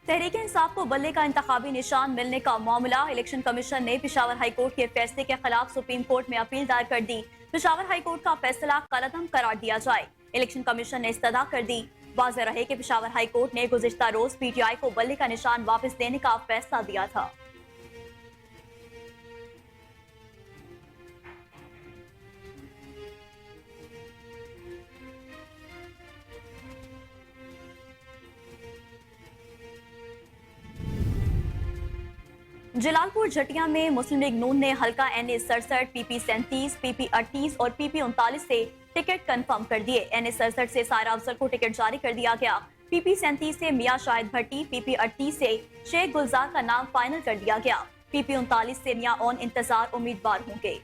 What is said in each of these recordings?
तहरीक इंसाफ को बल्ले का इंतखाबी निशान मिलने का मामला। इलेक्शन कमीशन ने पेशावर हाई कोर्ट के फैसले के खिलाफ सुप्रीम कोर्ट में अपील दायर कर दी। पेशावर हाई कोर्ट का फैसला कलअदम करार दिया जाए। इलेक्शन कमीशन ने इस्तदा कर दी। वाज़ेह रहे कि पेशावर हाई कोर्ट ने गुज़िश्ता रोज पीटीआई को बल्ले का निशान वापस देने का फैसला दिया था। जलालपुर झटिया में मुस्लिम लीग नून ने हल्का NA 67, PP 37, PP 38 और PP 39 से टिकट कंफर्म कर दिए। NA 67 से सायरा अफजल को टिकट जारी कर दिया गया। PP 37 से मियां शाहिद भट्टी, PP 38 से शेख गुलजार का नाम फाइनल कर दिया गया। PP 39 से मियां ऑन इंतजार उम्मीदवार होंगे।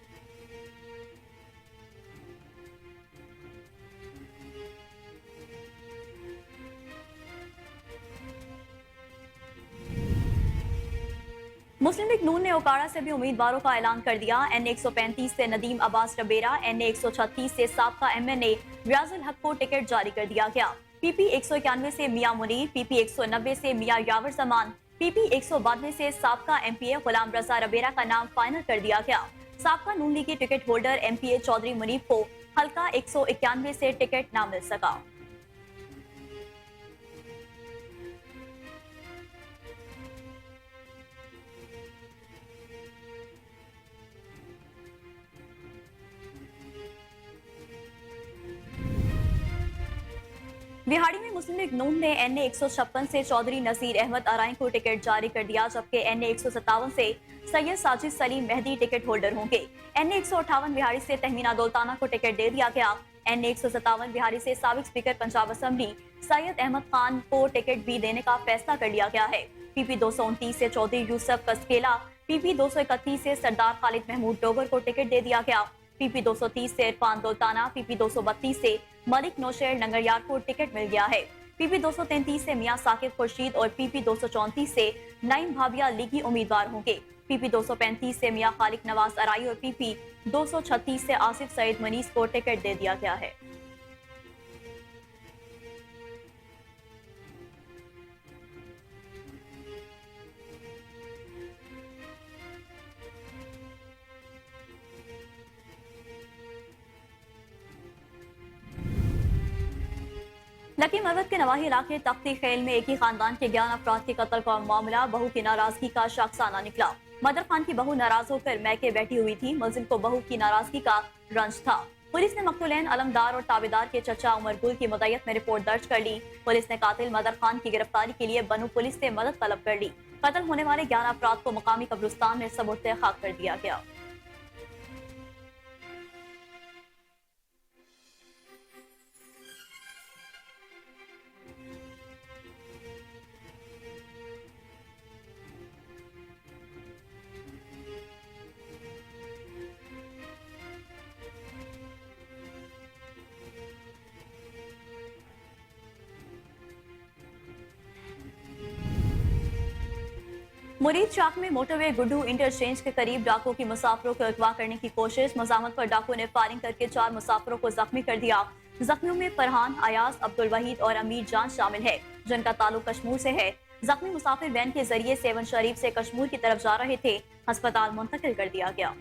मुस्लिम लीग नून ने ओकाड़ा से भी उम्मीदवारों का ऐलान कर दिया। NA 135 से नदीम अब्बास टबेरा, NA 136 से साबका MNA रियाजुल हक को टिकट जारी कर दिया गया। PP 191 से मियां मुनीर, PP 190 से मियां यावर जमान, PP 192 से साबका MPA गुलाम रजा रबेरा का नाम फाइनल कर दिया गया। साबका नून लीग के ticket holder MPA Chaudhry Munib को हल्का 191 से टिकट न मिल सका। बिहाड़ी में मुस्लिम लीग नून ने NA 156 से चौधरी नसीर अहमद अराइन को टिकट जारी कर दिया, जबकि NA 157 से सैयद साजिद सलीम मेहदी टिकट होल्डर होंगे। NA 158 बिहाड़ी से तहमीना दौलताना को टिकट दे दिया गया। NA 157 बिहाड़ी से साबिक स्पीकर पंजाब असेंबली सैयद अहमद खान को टिकट भी देने का फैसला कर लिया गया है। PP 229 से चौधरी यूसुफ कसकेला, PP 231 से सरदार खालिद महमूद डोगर को टिकट दे दिया गया। PP 230 से इरफान दौलताना, PP 232 से मलिक नौशेर नंगरयार को टिकट मिल गया है। PP 233 से मियां साकिब खुर्शीद और PP 234 से नईम भाबिया लीगी उम्मीदवार होंगे। PP 235 से मियां खालिक नवाज अराई और PP 236 से आसिफ सईद मनीस को टिकट दे दिया गया है। लकी मरवत के नवाही इलाके तख्ती खेल में एक ही खानदान के 11 अफराद के कत्ल का मामला बहू की नाराजगी का शाखसाना निकला। मदर खान की बहू नाराज होकर मैके बैठी हुई थी। मुलजिम को बहू की नाराजगी का रंज था। पुलिस ने मकतूलैन अलमदार और ताबेदार के चचा उमर गुल की मुद्दत में रिपोर्ट दर्ज कर ली। पुलिस ने कातिल मदर खान की गिरफ्तारी के लिए बनू पुलिस से मदद तलब कर ली। कत्ल होने वाले 11 अफराद को मकामी कब्रिस्तान में सबूत खाक कर दिया गया। मुरीद चाक में मोटरवे गुड्डू इंटरचेंज के करीब डाकुओं की मुसाफिरों को अगवा करने की कोशिश। मजामत पर डाकुओं ने फायरिंग करके 4 मुसाफिरों को जख्मी कर दिया। जख्मियों में फरहान, अयाज, अब्दुल वहीद और अमीर जान शामिल है, जिनका ताल्लुक कश्मीर से है। जख्मी मुसाफिर वैन के जरिए सेवन शरीफ से कश्मीर की तरफ जा रहे थे। अस्पताल मुंतकिल कर दिया गया।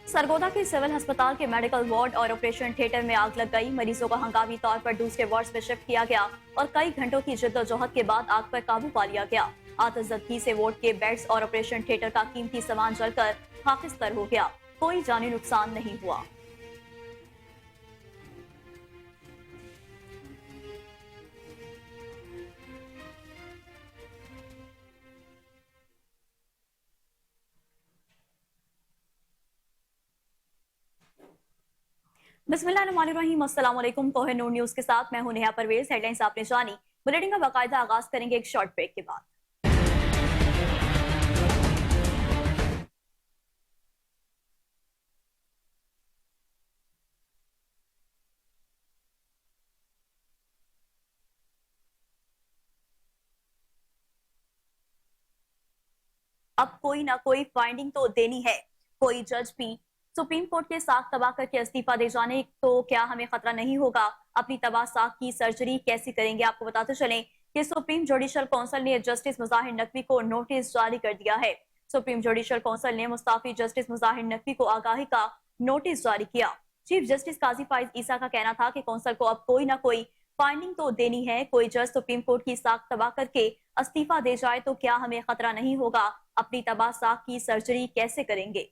सरगोदा के सिविल अस्पताल के मेडिकल वार्ड और ऑपरेशन थिएटर में आग लग गई। मरीजों को हंगामी तौर पर दूसरे वार्ड में शिफ्ट किया गया और कई घंटों की जिद्दोजहद के बाद आग पर काबू पा लिया गया। आतशज़दगी से वार्ड के बेड्स और ऑपरेशन थिएटर का कीमती सामान जलकर खाकिस्तर हो गया। कोई जानी नुकसान नहीं हुआ। बिस्मिल्लाहिर्रहमानिर्रहीम। अस्सलाम वालेकुम। कोहिनूर न्यूज के साथ मैं हूं नेहा परवेज। हेडलाइंस आपने जानी। बुलेटिन का बाकायदा आगाज करेंगे एक शॉर्ट ब्रेक के बाद। अब कोई ना कोई फाइंडिंग तो देनी है। कोई जज भी सुप्रीम कोर्ट के साख तबाह करके इस्तीफा दे जाने तो क्या हमें खतरा नहीं होगा? अपनी तबाह साख की सर्जरी कैसे करेंगे? आपको बताते चलें कि सुप्रीम जुडिशल काउंसिल ने जस्टिस मुजाहिर नकवी को नोटिस जारी कर दिया है। सुप्रीम जुडिशल काउंसिल ने मुस्ताफी जस्टिस मुजाहिर नकवी को आगाही का नोटिस जारी किया। चीफ जस्टिस काजी फाइज ईसा का कहना था कि काउंसिल को अब कोई ना कोई फाइंडिंग तो देनी है। कोई जज सुप्रीम कोर्ट की साख तबाह करके इस्तीफा दे जाए तो क्या हमें खतरा नहीं होगा? अपनी तबाह साख की सर्जरी कैसे करेंगे?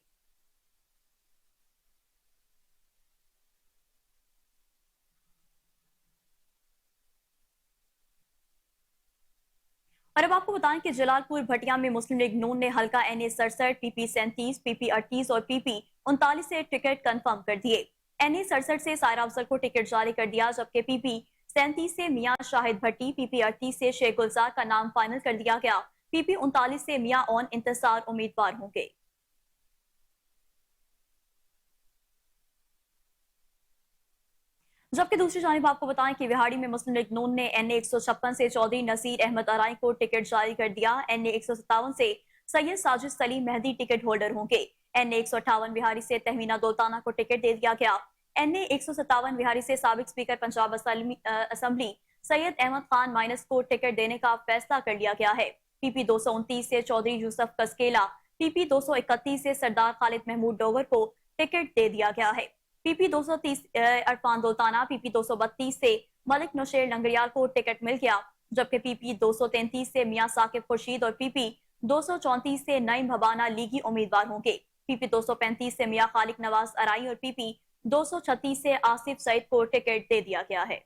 और अब आपको बताएं कि जलालपुर भटिया में मुस्लिम लीग नून ने हल्का NA 67, PP 37, PP 38 और PP 39 से टिकट कंफर्म कर दिए। NA 67 से सायरा अफजल को टिकट जारी कर दिया, जबकि PP 37 से मियां शाहिद भट्टी, PP 38 से शेख गुलजार का नाम फाइनल कर दिया गया। PP 39 से मियां ओन इंतजार उम्मीदवार होंगे। जबकि दूसरी जानिब आपको बताएं कि बिहाड़ी में मुस्लिम लीग नून ने NA 156 से चौधरी नसीर अहमद अराई को टिकट जारी कर दिया। NA 157 से सैयद साजिद सलीम मेहदी टिकट होल्डर होंगे। NA 158 बिहारी से तहमीना दौलताना को टिकट दे दिया गया। NA 157 बिहारी से साबिक स्पीकर पंजाब असम्बली सैयद अहमद खान माइनस को टिकट देने का फैसला कर लिया गया है। PP 229 से चौधरी यूसुफ कसकेला, PP 231 से सरदार खालिद महमूद डोगर को टिकट दे दिया गया है। PP 230 अरफान दौलताना, PP 232 से मलिक नौशेर लंगरियाल को टिकट मिल गया, जबकि PP 233 से मियां साकिब खुर्शीद और PP 234 से नईम भबाना लीगी उम्मीदवार होंगे। PP 235 से मियां खालिक नवाज अराई और PP 236 से आसिफ सईद को टिकट दे दिया गया है।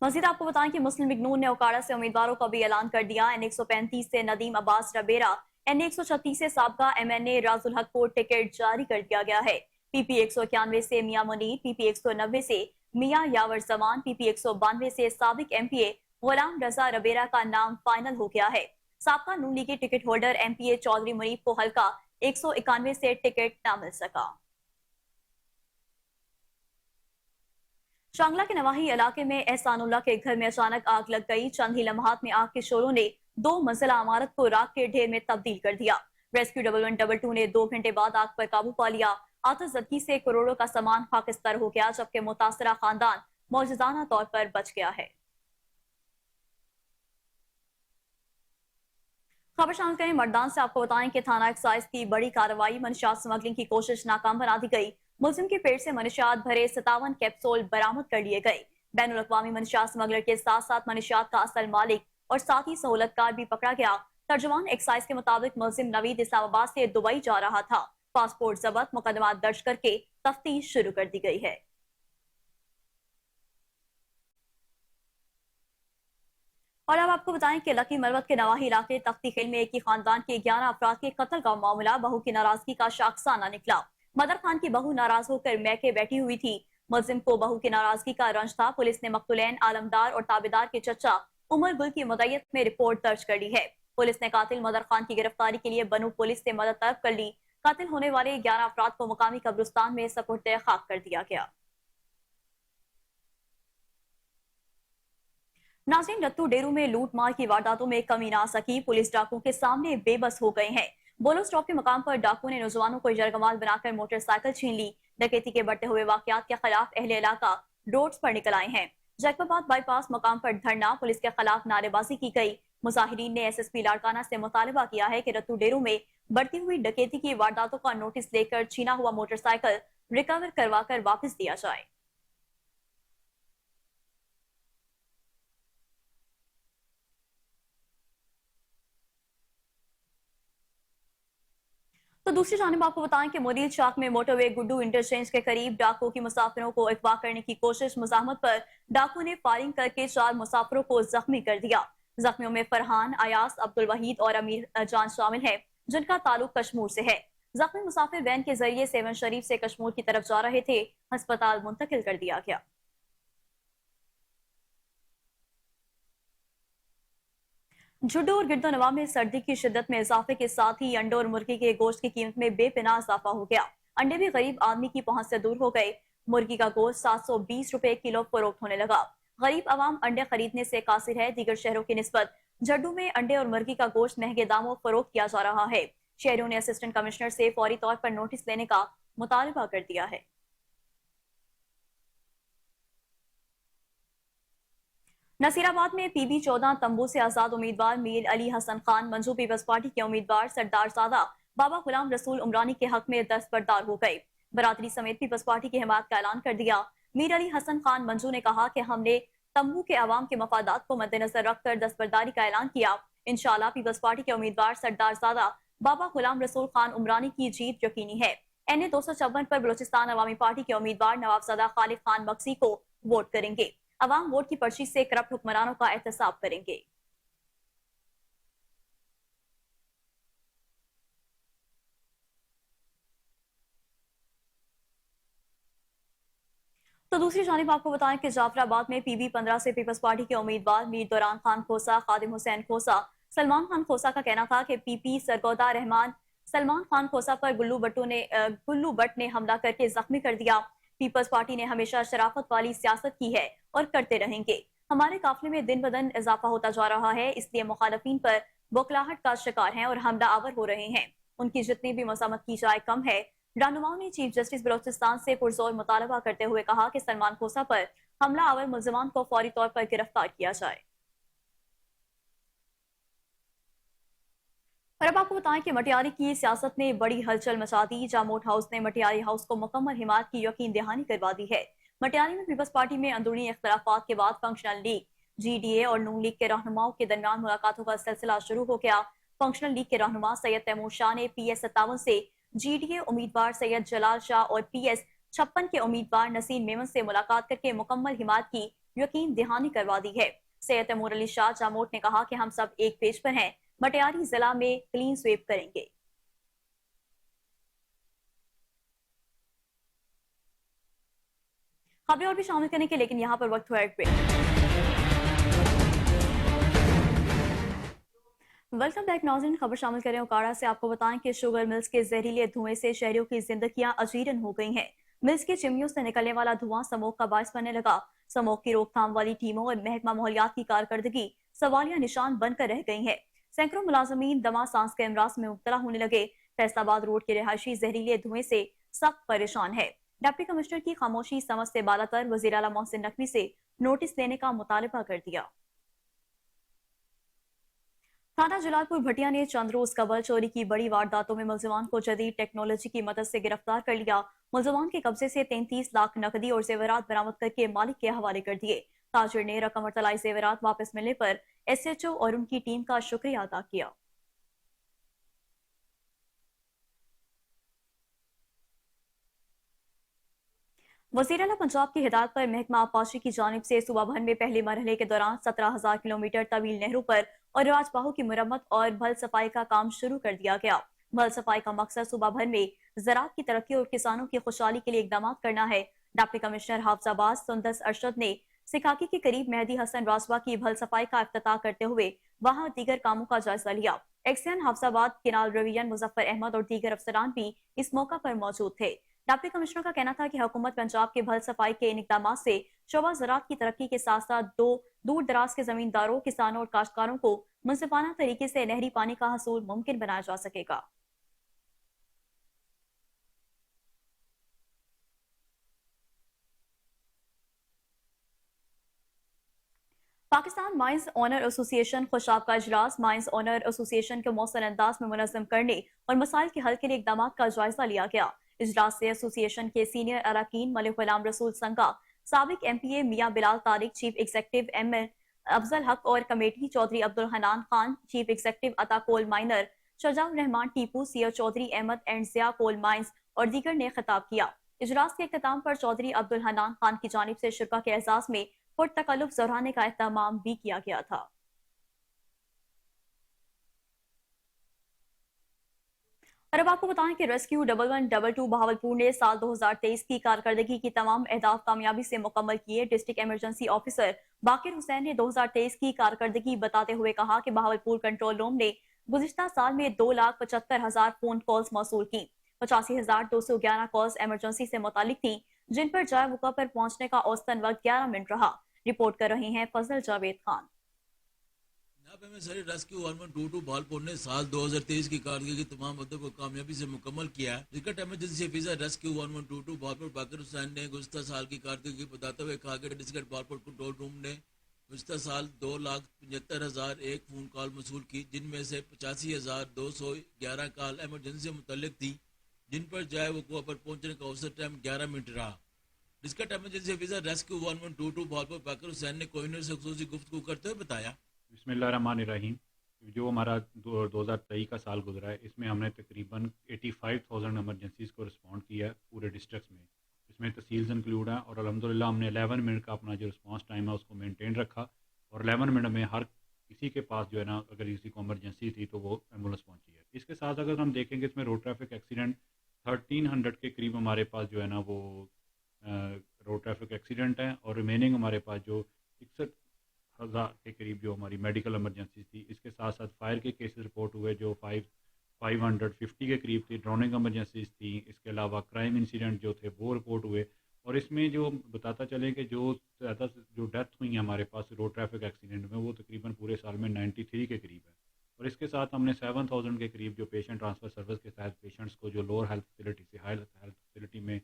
मजीद आपको बताएं कि मुस्लिम लीग नून ने ओकाड़ा से उम्मीदवारों का भी ऐलान कर दिया। NA 135 से नदीम अब्बास रबेरा, NA 136 से साबका MNA राजुल हक को टिकट जारी कर दिया गया है। PP 191 से मियां मुनीर, PP 190 से मियां यावर जमान, PP 192 से साबिक MPA गुलाम रजा रबेरा का नाम फाइनल हो गया है। साबका नून लीगी ticket holder MPA Chaudhry Munif को हल्का 191 से टिकट न मिल सका। शांगला के नवाही इलाके में एहसानुल्लाह के घर में अचानक आग लग गई। चंद ही लम्हात में आग के शोरों ने 2 मंजिला इमारत को राख के ढेर में तब्दील कर दिया। रेस्क्यू 1122 ने 2 घंटे बाद आग पर काबू पा लिया। आतिशज़दगी से करोड़ों का सामान खाकिस्तार हो गया, जबकि मुतासरा खानदान मौजूदाना तौर पर बच गया है। खबर शामिल करें मर्दान से। आपको बताएं कि थाना एक्साइज की बड़ी कार्रवाई, मंशियात स्मगलिंग की कोशिश नाकाम बना दी गई। मुलजिम के पेट से मंशियात भरे 57 कैप्सूल बरामद कर लिए गए। बैनुल अक़वामी मंशियात स्मगलर के साथ साथ मंशियात का असल मालिक और साथी सहूलतकार भी पकड़ा गया। तर्जुमान एक्साइज के मुताबिक मुलजिम नवीद इस्लामाबाद से दुबई जा रहा था। पासपोर्ट जब्त, मुकदमा दर्ज करके तफ्तीश शुरू कर दी गई है। और अब आपको बताएं कि लकी मरवत के नवाही इलाके तख्ती खेल में एक ही खानदान के 11 अफराद के कत्ल का मामला बहू की नाराजगी का शाखसाना निकला। मदर खान की बहू नाराज होकर मैके बैठी हुई थी। मुलजिम को बहू की नाराजगी का रंज था। पुलिस ने मकतूलैन आलमदार और ताबेदार के चचा उमर गुल की मुद्दत में रिपोर्ट दर्ज कर ली है। पुलिस ने कातिल मदर खान की गिरफ्तारी के लिए बनू पुलिस से मदद तलब कर ली। कातिल होने वाले 11 अफराद को मुकामी कब्रिस्तान में सपुर्द खाक कर दिया गया। नाज़रीन, रत्तू डेरू में लूट मार की वारदातों में कमी ना सकी। पुलिस डाकुओं के सामने बेबस हो गए हैं। बोलो स्टॉप के मकाम पर डाकुओं ने नौजवानों को यरगमाल बनाकर मोटरसाइकिल छीन ली। डकैती के बढ़ते हुए वाकयात के खिलाफ अहले इलाका रोड्स पर निकल आए हैं। जैकबाबाद बाईपास मकाम पर धरना, पुलिस के खिलाफ नारेबाजी की गई। मुजाहिरीन ने SSP लाड़काना से मुतालबा किया है कि रत्तू डेरू में बढ़ती हुई डकैती की वारदातों का नोटिस लेकर छीना हुआ मोटरसाइकिल रिकवर करवा कर वापस दिया जाए। तो दूसरी जानिब आपको बताएं कि मोरील चाक में मोटरवे गुड्डू इंटरचेंज के करीब डाकुओं की मुसाफिरों को अगवा करने की कोशिश, मुजाहमत पर डाकू ने फायरिंग करके 4 मुसाफिरों को जख्मी कर दिया। जख्मियों में फरहान, अयास, अब्दुल वहीद और अमीर जान शामिल हैं, जिनका ताल्लुक कश्मीर से है। जख्मी मुसाफिर वैन के जरिए सेवन शरीफ से कश्मीर की तरफ जा रहे थे। अस्पताल मुंतकिल कर दिया गया। जुड्डू और गिरदोनवा में सर्दी की शिद्दत में इजाफे के साथ ही अंडों और मुर्गी के गोश्त की कीमत में बेपनाह इजाफा हो गया। अंडे भी गरीब आदमी की पहुंच से दूर हो गए। मुर्गी का गोश्त 720 रुपए किलो फरोख्त होने लगा। गरीब आवाम अंडे खरीदने से कासिर है। दीगर शहरों की निस्बत जड्डू में अंडे और मुर्गी का गोश्त महंगे दामों फरोख्त किया जा रहा है। शहरों ने असिस्टेंट कमिश्नर से फौरी तौर पर नोटिस लेने का मुतालबा कर दिया है। नसीराबाद में पीबी 14 तंबू से आजाद उम्मीदवार मीर अली हसन खान मंजू पीपल्स पार्टी के उम्मीदवार सरदार सादा बाबा गुलाम रसूल उमरानी के हक में दस्तबरदार हो गए। बरादरी समेत पीपल्स पार्टी की हिमायत का ऐलान कर दिया। मीर अली हसन खान मंजू ने कहा कि हमने तंबू के अवाम के मफादात को मद्देनजर रखकर दस्तबरदारी का ऐलान किया। इंशाल्लाह पीपल्स पार्टी के उम्मीदवार सरदार सादा बाबा गुलाम रसूल खान उमरानी की जीत यकीनी है। NA 254 पर बलूचिस्तान अवामी पार्टी के उम्मीदवार नवाबजादा खालिद खान मक्सी को वोट करेंगे। अवाम वोट की पर्ची से करप्ट हुक्मरानों का एहतसाब करेंगे। तो दूसरी जानिब आपको बताएं कि जाफराबाद में PB 15 से पीपल्स पार्टी के उम्मीदवार मीर दौरान खान खोसा, खादिम हुसैन खोसा, सलमान खान खोसा का कहना था कि PP सरगोदा रहमान सलमान खान खोसा पर गुल्लू बट ने हमला करके जख्मी कर दिया। पीपल्स पार्टी ने हमेशा शराफत वाली सियासत की है और करते रहेंगे। हमारे काफिले में दिन ब दिन इजाफा होता जा रहा है, इसलिए मुखालफिन पर बौखलाहट का शिकार हैं और हमला आवर हो रहे हैं। उनकी जितनी भी मजामत की जाए कम है। रहनुमाओं ने चीफ जस्टिस बलोचिस्तान से पुरजोर मुतालबा करते हुए कहा कि सलमान खोसा पर हमला आवर मुलजमान को फौरी तौर पर गिरफ्तार किया जाए। और अब आपको बताएं कि मटियारी की सियासत ने बड़ी हलचल मचा दी। जामोट हाउस ने मटियारी हाउस को मुकम्मल हिमायत की यकीन दहानी करवा दी है। मटियारी में पीपल्स पार्टी में अंदरूनी इख्तलाफात के बाद फंक्शनल लीग GDA और नून लीग के रहनुमाओं के दरमियान मुलाकातों का सिलसिला शुरू हो गया। फंक्शनल लीग के रहनुमा सैयद तैमूर शाह ने PS 57 से GDA उम्मीदवार सैयद जलाल शाह और PS 56 के उम्मीदवार नसीम मेमन से मुलाकात करके मुकम्मल हिमायत की यकीन दहानी करवा दी है। सैयद तैमूर अली शाह जामोट ने कहा कि हम सब एक पेज पर हैं, मटियारी जिला में क्लीन स्वीप करेंगे। खबरें और भी शामिल करने के, लेकिन यहाँ पर वक्त हुआ एक ब्रेक। वेलकम बैक नाज़रीन, खबर शामिल करें उकाड़ा से। आपको बताएं कि शुगर मिल्स के जहरीले धुएं से शहरियों की जिंदगियां अजीरन हो गई हैं। मिल्स की चिमनियों से निकलने वाला धुआं स्मोक का बायस बनने लगा। स्मोक की रोकथाम वाली टीमों और महकमा माहौलियात की कारकर्दगी सवालिया निशान बनकर रह गई है। सैकड़ों मुलाजमीन दमा सांस के अमराज में मुब्तला होने लगे। फैसलाबाद रोड के रिहायशी जहरीले धुएं से सख्त परेशान है। डिप्टी कमिश्नर की खामोशी समझ से बालातर वजीर आला मोहसिन नकवी से नोटिस लेने का मुतालबा कर दिया। थाना जलालपुर भटिया ने चंद रोज कबल चोरी की बड़ी वारदातों में मुलजमान को जदीद टेक्नोलॉजी की मदद से गिरफ्तार कर लिया। मुलजमान के कब्जे से 33 लाख नकदी और जेवरात बरामद करके मालिक के हवाले कर दिए। ताजिर ने रकम और तलाई जेवरात वापस मिलने पर SHO और उनकी टीम का शुक्रिया अदा किया। वजीर आला पंजाब की हिदायत पर महकमा आबपाशी की जानिब से सूबा भर में पहले मरहले के दौरान 17,000 किलोमीटर तवील नहरों पर और राजबाहों की मुरम्मत और भल सफाई का काम शुरू कर दिया गया। भल सफाई का मकसद सूबा भर में ज़राअत की तरक्की और किसानों की खुशहाली के लिए इकदाम करना है। डिप्टी कमिश्नर हाफजाबाद सुंदस अरशद ने सिकाकी के करीब मेहदी हसन राजबा की भल सफाई का इफ्तिताह करते हुए वहां दीगर कामों का जायजा लिया। एक्सियन हाफजाबाद किनाल रवियन मुजफ्फर अहमद और दीगर अफसरान भी इस मौका पर मौजूद थे। डिप्टी कमिश्नर का कहना था कि हुकूमत पंजाब के भल सफाई के इन इकदाम से शोबा ज़राअत की तरक्की के साथ साथ दूर दराज के जमींदारों, किसानों और काश्तकारों को मुंसिफाना तरीके से नहरी पानी का हसूल मुमकिन बनाया जा सकेगा। Pakistan mines owner association Khushab का इजलास माइंस ऑनर एसोसिएशन के मौसर अंदाज में मुनज़्ज़म करने और मसाइल के हल के लिए इकदाम का जायजा लिया गया। इजलास से एसोसिएशन के सीनियर अरकान मलिक गुलाम रसूल संगा, साबिक MPA Mian Bilal Tariq, chief executive MN Afzal Haq और committee Chaudhry Abdul Hanan Khan, chief executive Ata coal miner, Shujaur Rehman Tipu, CO Chaudhry Ahmed and Zia coal mines और दीगर ने खिताब किया। इजलास के इख्तिताम पर चौधरी अब्दुल हनान खान की जानिब से शुरा के एजाज में पुरतकल्लुफ ज़हराने का एहतमाम भी किया गया था। और अब आपको बताएं कि रेस्क्यू 1122 बहावलपुर ने साल 2023 की कारकर्दगी की तमाम अहदाफ कामयाबी से मुकम्मल किए। डिस्ट्रिक्ट इमरजेंसी ऑफिसर बाकिर हुसैन ने 2023 की कारकर्दगी बताते हुए कहा कि बहावलपुर कंट्रोल रूम ने गुज़िश्ता साल में 2,75,000 फोन कॉल्स मौसूल की। 85,211 कॉल्स इमरजेंसी से मुतालिक थी, जिन पर जाए वक़ा पर पहुंचने का औसतन वक्त 11 मिनट रहा। रिपोर्ट कर रहे हैं फजल जावेद खान। नापे में सर रेस्क्यू 1122 भालपुर ने साल 2023 की कारगिल की तमाम मुद्दों को कामयाबी से मुकम्मल किया है। Cricket emergency officer rescue 1122 Bahawalpur Baqar Hussain ने गुज़श्ता साल की कारगिल की बताते हुए कहा कि डिस्ट्रिक्ट भालपुर कंट्रोल रूम ने गुज़श्ता साल 2,75,001 फ़ोन कॉल मसूल की, जिनमें से 85,211 कॉल एमरजेंसी से मुतल्लिक थी, जिन पर जाए वक़ूआ पर पहुंचने का औसत टाइम 11 मिनट रहा। District emergency officer rescue 1122 Bahawalpur Baqar Hussain ने कोहिनूर से खुसूसी गुफ्तगू करते हुए बताया, बिस्मिल्लाहिर्रहमानिर्रहीम। जो हमारा 2023 का साल गुजरा है, इसमें हमने तकरीबन 85,000 एमरजेंसीज़ को रिस्पॉन्ड किया है पूरे डिस्ट्रिक्ट्स में। इसमें तहसील्स इंक्लूड हैं और अल्हम्दुलिल्लाह हमने 11 मिनट का अपना जो रिस्पॉन्स टाइम है उसको मेंटेन रखा और 11 मिनट में हर किसी के पास जो है ना, अगर किसी को एमरजेंसी थी तो वो एम्बुलेंस पहुंची है। इसके साथ अगर हम देखेंगे इसमें रोड ट्रैफिक एक्सीडेंट 1300 के करीब हमारे पास जो है ना वो रोड ट्रैफिक एक्सीडेंट हैं और रिमेनिंग हमारे पास जो 61,000 के करीब जो हमारी मेडिकल एमरजेंसी थी। इसके साथ साथ फायर के केसेस रिपोर्ट हुए जो 550 के करीब थी, ड्रोनिंग एमरजेंसीज थी। इसके अलावा क्राइम इंसिडेंट जो थे वो रिपोर्ट हुए और इसमें जो बताता चले कि जो ज़्यादा जो डेथ हुई हैं हमारे पास रोड ट्रैफिक एक्सीडेंट में वो तकरीबन पूरे साल में 93 के करीब है। और इसके साथ हमने 7,000 के करीब जो पेशेंट ट्रांसफ़र सर्विस के तहत पेशेंट्स को जो लोअर हेल्थ फैसिलिटी से हाई हेल्थ फैसिलिटी में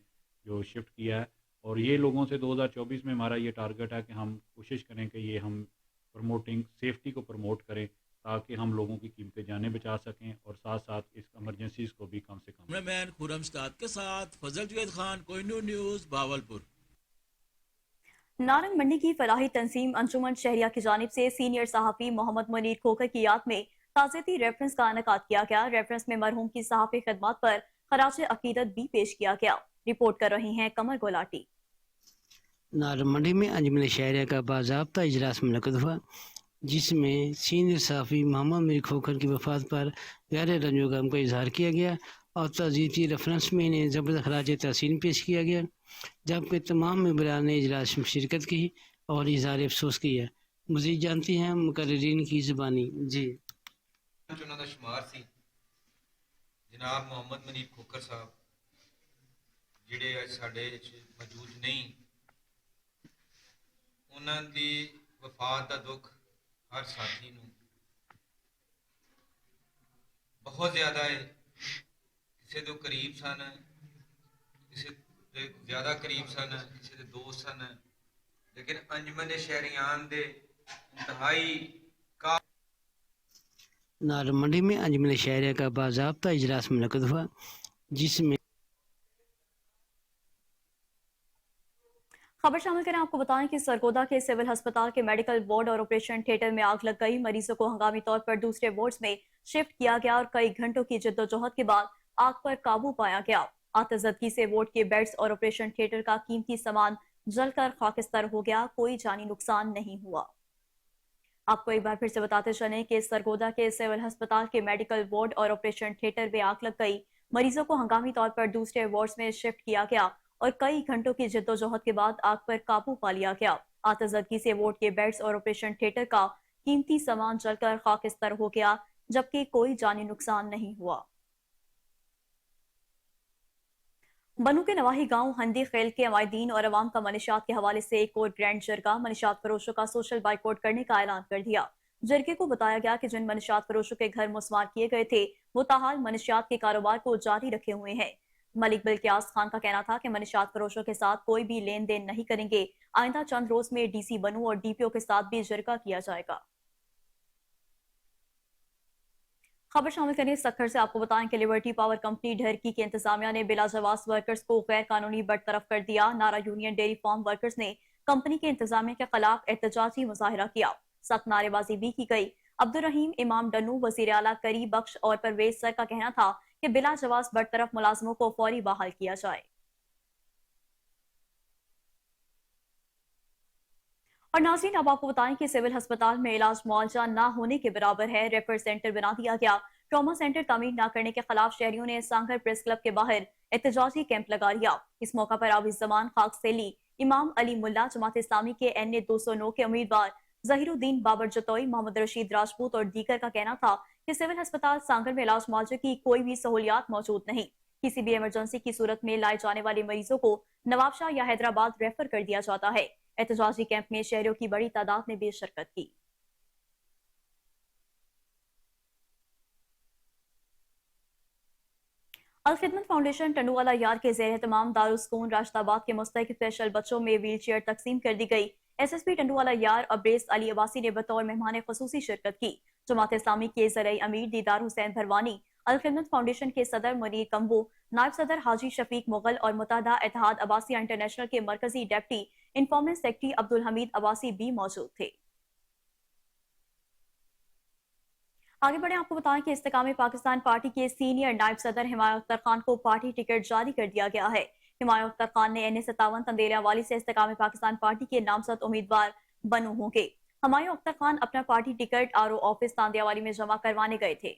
जो शिफ्ट किया है। और ये लोगों से 2024 में हमारा ये टारगेट है कि हम कोशिश करें कि ये हम प्रमोटिंग सेफ्टी को प्रमोट करें ताकि हम लोगों की कीमतें जानें बचा सकें और साथ साथ इस एमरजेंसीज को भी कम से कम। कैमरामैन खुरम उस्ताद के साथ फजल जावेद खान, कोहिनूर न्यूज़, भावलपुर। नारंग मंडी की फलाही तंजीम अंजुमन शहरिया की जानिब से सीनियर सहाफ़ी मोहम्मद मुनीर खोखर की याद में ताज़ियती रेफरेंस का इनेकाद किया गया। रेफरेंस में मरहूम की सहाफ़ी खिदमत पर खराज अकीदत भी पेश किया गया। रिपोर्ट कर रही हैं कमर गोलाटी। नारंग मंडी में अंजुमन शहरिया का बाज़ाब्ता इजलास मुनक़्क़िद हुआ, जिसमें सीनियर सहाफ़ी मोहम्मद मुनीर खोखर की वफ़ात पर गहरे रंजो गम का इजहार किया गया और ताज़ियती रेफरेंस में इन्हें ज़बरदस्त खराज तहसीन पेश किया गया, जबकि तमाम मेंबरान ने इजलास में शिरकत की और इजहार अफसोस किया। मज़ीद जानती हैं मुकर्रिरीन की ज़ुबानी। जी उन्होंने शुमार सी जनाब मोहम्मद मुनीर खोखर साहब ਜਿਹੜੇ ਅੱਜ ਸਾਡੇ ਵਿੱਚ ਮੌਜੂਦ ਨਹੀਂ, ਉਹਨਾਂ ਦੀ ਵਫਾਤ ਦਾ ਦੁੱਖ ਹਰ ਸਾਥੀ ਨੂੰ ਬਹੁਤ ਜ਼ਿਆਦਾ ਹੈ। ਕਿਸੇ ਦੇ ਕਰੀਬ ਸਨ, ਕਿਸੇ ਦੇ ਜ਼ਿਆਦਾ ਕਰੀਬ ਸਨ, ਕਿਸੇ ਦੇ ਦੋਸਤ ਸਨ, ਲੇਕਿਨ ਅੰਜਮਨ ਸ਼ਹਿਰੀਆਨ ਦੇ ਇੰਤਹਾਈ नारंग मंडी में अंजुमन शहरिया का बाज़ाब्ता इजलास मुनक़्क़िद हुआ, जिसमें खबर शामिल करें। आपको बताएं कि सरगोदा के सिविल अस्पताल के मेडिकल वार्ड और ऑपरेशन थिएटर में आग लग गई। मरीजों को हंगामी तौर पर दूसरे वार्ड्स में शिफ्ट किया गया और कई घंटों की जद्दोजहद के बाद आग पर काबू पाया गया। आतजदगी से वार्ड के बेड्स और ऑपरेशन थिएटर का कीमती सामान जलकर खाकिस्तार हो गया। कोई जानी नुकसान नहीं हुआ। आपको एक बार फिर से बताते चलें कि सरगोदा के सिविल अस्पताल के मेडिकल वार्ड और ऑपरेशन थिएटर में आग लग गई। मरीजों को हंगामी तौर पर दूसरे वार्ड्स में शिफ्ट किया गया और कई घंटों की जद्दोजहद के बाद आग पर काबू पा लिया गया। आतजदगी से वार्ड के बेड्स और ऑपरेशन थिएटर का कीमती सामान जलकर खाकिस्तार हो गया, जबकि कोई जानी नुकसान नहीं हुआ। बनू के नवाही गांव हंदी खेल के अमायदीन और अवाम का मनशियात के हवाले से एक और ग्रैंड जरगा मनशियात फरोशों का सोशल बाइकआउट करने का ऐलान कर दिया। जरगे को बताया गया कि जिन मनशियात फरोशों के घर मुस्मार किए गए थे वो ताहाल मनशियात के कारोबार को जारी रखे हुए हैं। मलिक बिल्कियास खान का कहना था कि मनशियात फरोशों के साथ कोई भी लेन देन नहीं करेंगे। आइंदा चंद रोज में डीसी बनू और डीपीओ के साथ भी जरगा किया जाएगा। खबर शामिल करें सखर से। आपको बताएं कि लिबर्टी पावर कंपनी ढरकी की इंतजामिया ने बिलाजवाज वर्कर्स को गैर कानूनी बरतरफ कर दिया। नारा यूनियन डेयरी फार्म वर्कर्स ने कंपनी के इंतजामिया के खिलाफ एहतजाजी मुजाहिरा किया। सख्त नारेबाजी भी की गई। अब्दुल रहीम इमाम डन्नू, वजीर आला करी बख्श और परवेज सर का कहना था कि बिलाजवाज बरतरफ मुलाजमों को फौरी बहाल किया जाए। और नाज़रीन, अब आपको बताएं कि सिविल अस्पताल में इलाज मुआवजा ना होने के बराबर है। रेफर सेंटर बना दिया गया। ट्रॉमा सेंटर तामीर न करने के खिलाफ शहरियों ने सांगर प्रेस क्लब के बाहर एहतजाजी कैंप लगा लिया। इस मौका पर आबिद जमान खाकसेली, इमाम अली मुल्ला, जमात इस्लामी के NA 209 के उम्मीदवार जहीरुद्दीन बाबर जतोई, मोहम्मद रशीद राजपूत और दीगर का कहना था कि सिविल अस्पताल सांगर में इलाज मुआवजे की कोई भी सहूलियात मौजूद नहीं। किसी भी इमरजेंसी की सूरत में लाए जाने वाले मरीजों को नवाबशाह या हैदराबाद रेफर कर दिया जाता है। एहतजाजी कैंप में शहरियों की बड़ी तादाद ने भी शिरकत की। अलखिदमत फाउंडेशन टंडुवाला यार के जेर एहतमाम दारुस्कून राशिदाबाद के मुस्तहिक स्पेशल बच्चों में व्हील चेयर तकसीम कर दी गई। SSP टंडुवाला यार अब्रेस अली अब्बासी ने बतौर मेहमान खसूसी शिरकत की। जमात इस्लामी के ज़रिए अमीर दीदार हुसैन भरवानी, अलखिदमत फाउंडेशन के सदर मुनीर कम्बो, नायब सदर हाजी शफीक मुगल और मुत्तहदा इत्तेहाद अब्बासिया इंटरनेशनल के मरकजी डेप्टी इंफॉर्मेंट सेक्रेटरी अब्दुल हमीद अब्बासी भी मौजूद थे। आगे बढ़े, आपको बताएं कि इस्तेकाम पाकिस्तान पार्टी के सीनियर नायब सदर हिमायत अख्तर खान को पार्टी टिकट जारी कर दिया गया है। हिमायत अख्तर खान ने NA57 तंदेलिया वाली से इस्तेकाम पाकिस्तान पार्टी के नामजद उम्मीदवार बनु होंगे। हुमायूं अख्तर खान अपना पार्टी टिकट RO ऑफिस तांदियावाली में जमा करवाने गए थे।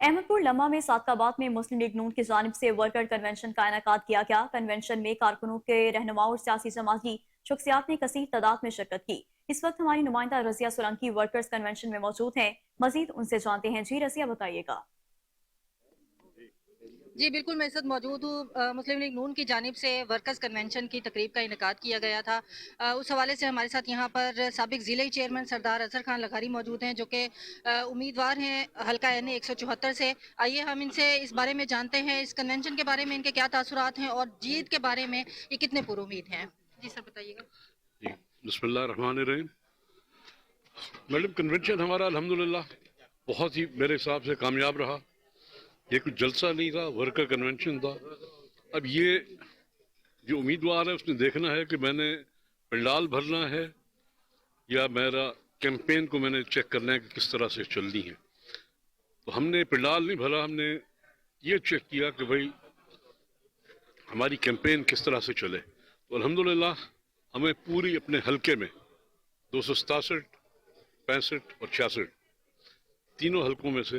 अहमदपुर लम्हा में सादकाबाद में मुस्लिम लीग नून की जानिब से वर्कर कन्वेंशन का इनेकाद किया गया। कन्वेंशन में कारकुनों के रहनुमाओं और सियासी जमाती शख्सियात ने कसीर तादाद में शिरकत की। इस वक्त हमारी नुमाइंदा रजिया सोलंकी वर्कर्स कन्वेंशन में मौजूद हैं। मजीद उनसे जानते हैं। जी रजिया, बताइएगा। जी बिल्कुल, मैं इस वक्त मौजूद हूँ। मुस्लिम लीग नून की जानिब से वर्कर्स कन्वेंशन की तकरीब का इनेकाद किया गया था। उस हवाले से हमारे साथ यहाँ पर साबिक ज़िले चेयरमैन सरदार अजहर खान लगारी मौजूद हैं, जो कि उम्मीदवार हैं हल्का NA 174 से। आइए हम इनसे इस बारे में जानते हैं, इस कन्वेंशन के बारे में इनके क्या तासुरात हैं और जीत के बारे में ये कितने पुरुमीद हैं। जी सर, बताइएगा। जी, बिस्मिल्लाहिर्रहमानिर्रहीम। मैडम, कन्वेंशन हमारा अल्हम्दुलिल्लाह बहुत ही मेरे हिसाब से कामयाब रहा। ये कुछ जलसा नहीं था, वर्कर कन्वेंशन था। अब ये जो उम्मीदवार है उसने देखना है कि मैंने पंडाल भरना है या मेरा कैंपेन को मैंने चेक करना है कि किस तरह से चलनी है। तो हमने पंडाल नहीं भरा, हमने ये चेक किया कि भाई हमारी कैंपेन किस तरह से चले। तो अल्हम्दुलिल्लाह हमें पूरी अपने हलके में 267, 65 और 66 तीनों हलकों में से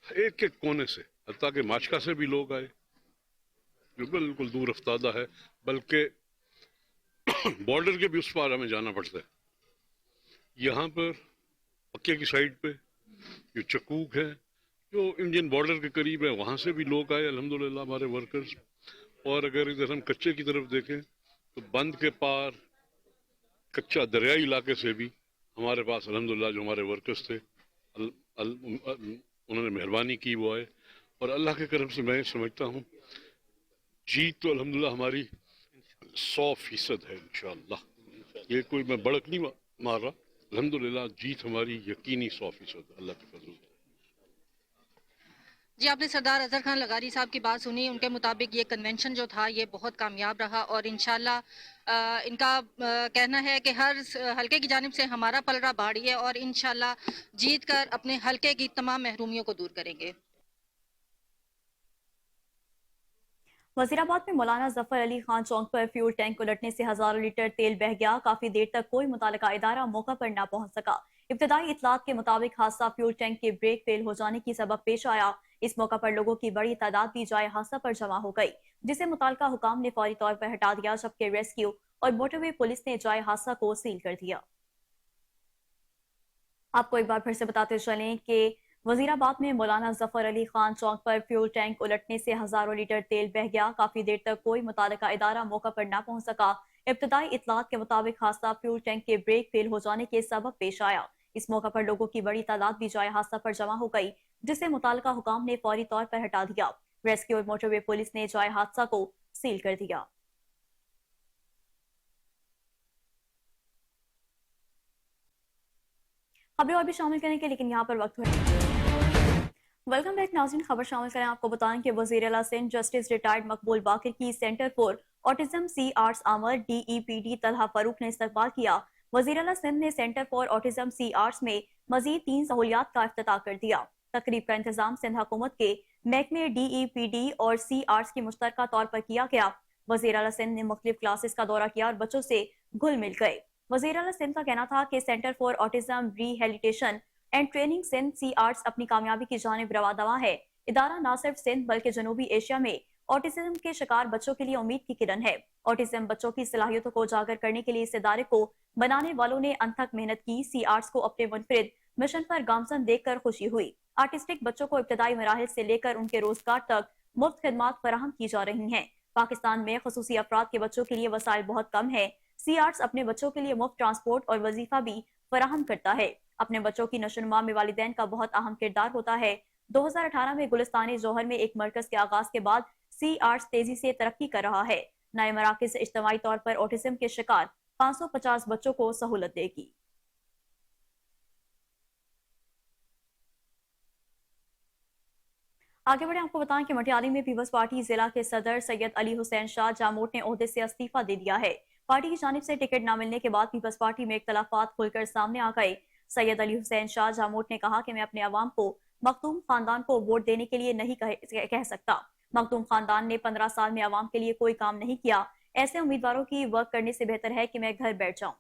एक एक कोने से, हत्ता कि माचका से भी लोग आए जो बिल्कुल दूर अफ्तादा है, बल्कि बॉर्डर के भी उस पार हमें जाना पड़ता है। यहाँ पर पक्के की साइड पे जो चकूक है, जो इंडियन बॉर्डर के करीब है, वहाँ से भी लोग आए अल्हम्दुलिल्लाह हमारे वर्कर्स। और अगर इधर हम कच्चे की तरफ देखें तो बंद के पार कच्चा दरियाई इलाके से भी हमारे पास अल्हम्दुलिल्लाह जो हमारे वर्कर्स थे उन्होंने मेहरबानी की, वो आए। और अल्लाह के करम से मैं समझता हूँ जीत तो अल्हम्दुलिल्लाह हमारी 100% है इंशाअल्लाह। ये कोई मैं बड़क नहीं मार रहा, अल्हम्दुलिल्लाह जीत हमारी यकीनी 100% अल्लाह के फजल से। जी, आपने सरदार अजहर खान लगारी साहब की बात सुनी। उनके मुताबिक ये कन्वेंशन जो था ये बहुत कामयाब रहा और इंशाल्लाह इनका कहना है कि हर हलके की जानिब से हमारा पलड़ा भारी है और इंशाल्लाह जीत कर अपने हलके की तमाम महरूमियों को दूर करेंगे। वजीराबाद में मौलाना जफर अली खान चौक पर फ्यूल टैंक उलटने से हजारों लीटर तेल बह गया। काफी देर तक कोई मुतालिका इदारा मौका पर न पहुंच सका। इब्तदाई इतलात के मुताबिक हादसा फ्यूल टैंक के ब्रेक फेल हो जाने की सबब पेश आया। इस मौका पर लोगों की बड़ी तादाद भी जाए हादसा पर जमा हो गई, जिसे मुताल्लिका हुकाम ने फौरी तौर पर हटा दिया, जबकि रेस्क्यू और मोटरवे पुलिस ने जाए हादसा को सील कर दिया। आपको एक बार फिर से बताते चलें कि वजीराबाद में मौलाना जफर अली खान चौक पर फ्यूल टैंक उलटने से हजारों लीटर तेल बह गया। काफी देर तक कोई मुतालिका इदारा मौका पर न पहुंच सका। इब्तदाई इतलात के मुताबिक हादसा फ्यूल टैंक के ब्रेक फेल हो जाने के सबब पेश आया। इस मौका पर लोगों की बड़ी तादाद भी जाए हादसा पर जमा हो गई, जिसे मुतालिका हुकाम ने फौरी तौर पर हटा दिया। रेस्क्यू और मोटरवे पुलिस ने जाए हादसा को सील कर दिया। खबरें और भी शामिल करने के, लेकिन यहाँ पर वक्त है। वेलकम बैक नाज़रीन, खबर शामिल करें। आपको बताएं कि वज़ीर आला सिंध जस्टिस रिटायर्ड मकबूल बाकिर की center for autism C ARTS Aamir DEPD Talha Farooq ने इस्तकबाल किया। वज़ीर आला सिंध ने center for autism C ARTS में मजीद 3 सहूलियात का इफ्तिताह कर दिया। तकरीब का इंतजाम सिंध हुकूमत के महकमे DEPD और सी आर्ट्स की मुश्तरका तौर पर किया गया। वज़ीर आला सिंध ने मुख्तलिफ क्लासेस का दौरा किया और बच्चों से घुल मिल गए। वज़ीर आला सिंध का कहना था कि center for autism rehabilitation and training Sindh C ARTS अपनी कामयाबी की जानिब रवा दवा है। इदारा न सिर्फ सिंध बल्कि जनूबी एशिया में ऑटिज्म के शिकार बच्चों के लिए उम्मीद की किरण है। ऑटिज्म बच्चों की सलाहियतों को उजागर करने के लिए इस इदारे को बनाने वालों ने अनथक मेहनत की। सी आर्ट्स को अपने मुनफरिद मिशन पर गामजन देखकर खुशी हुई। आर्टिस्टिक बच्चों को इब्तदाई मराहिल से लेकर उनके रोजगार तक मुफ्त खिदमात फराहम की जा रही हैं। पाकिस्तान में खसूसी अफराद के बच्चों के लिए वसाइल बहुत कम है। सी आर्ट्स अपने बच्चों के लिए मुफ्त ट्रांसपोर्ट और वजीफा भी फराहम करता है। अपने बच्चों की नशोनुमा में वालिदैन का बहुत अहम किरदार होता है। 2018 में गुलिस्तान जौहर में एक मरकज के आगाज के बाद सी आर्ट्स तेजी से तरक्की कर रहा है। नए मराकज इज्तिमाई तौर पर ऑटिज्म के शिकार 550 बच्चों को सहूलत देगी। आगे बढ़े, आपको बताएं कि मटियाली में पीपल्स पार्टी जिला के सदर सैयद अली हुसैन शाह जामोट ने ओहदे से इस्तीफा दे दिया है। पार्टी की जानिब से टिकट न मिलने के बाद पीपल्स पार्टी में इख्तलाफात खुलकर सामने आ गए। सैयद अली हुसैन शाह जामोट ने कहा कि मैं अपने अवाम को मखदूम खानदान को वोट देने के लिए नहीं कह सकता। मखदूम खानदान ने 15 साल में अवाम के लिए कोई काम नहीं किया। ऐसे उम्मीदवारों की वर्क करने से बेहतर है कि मैं घर बैठ जाऊं।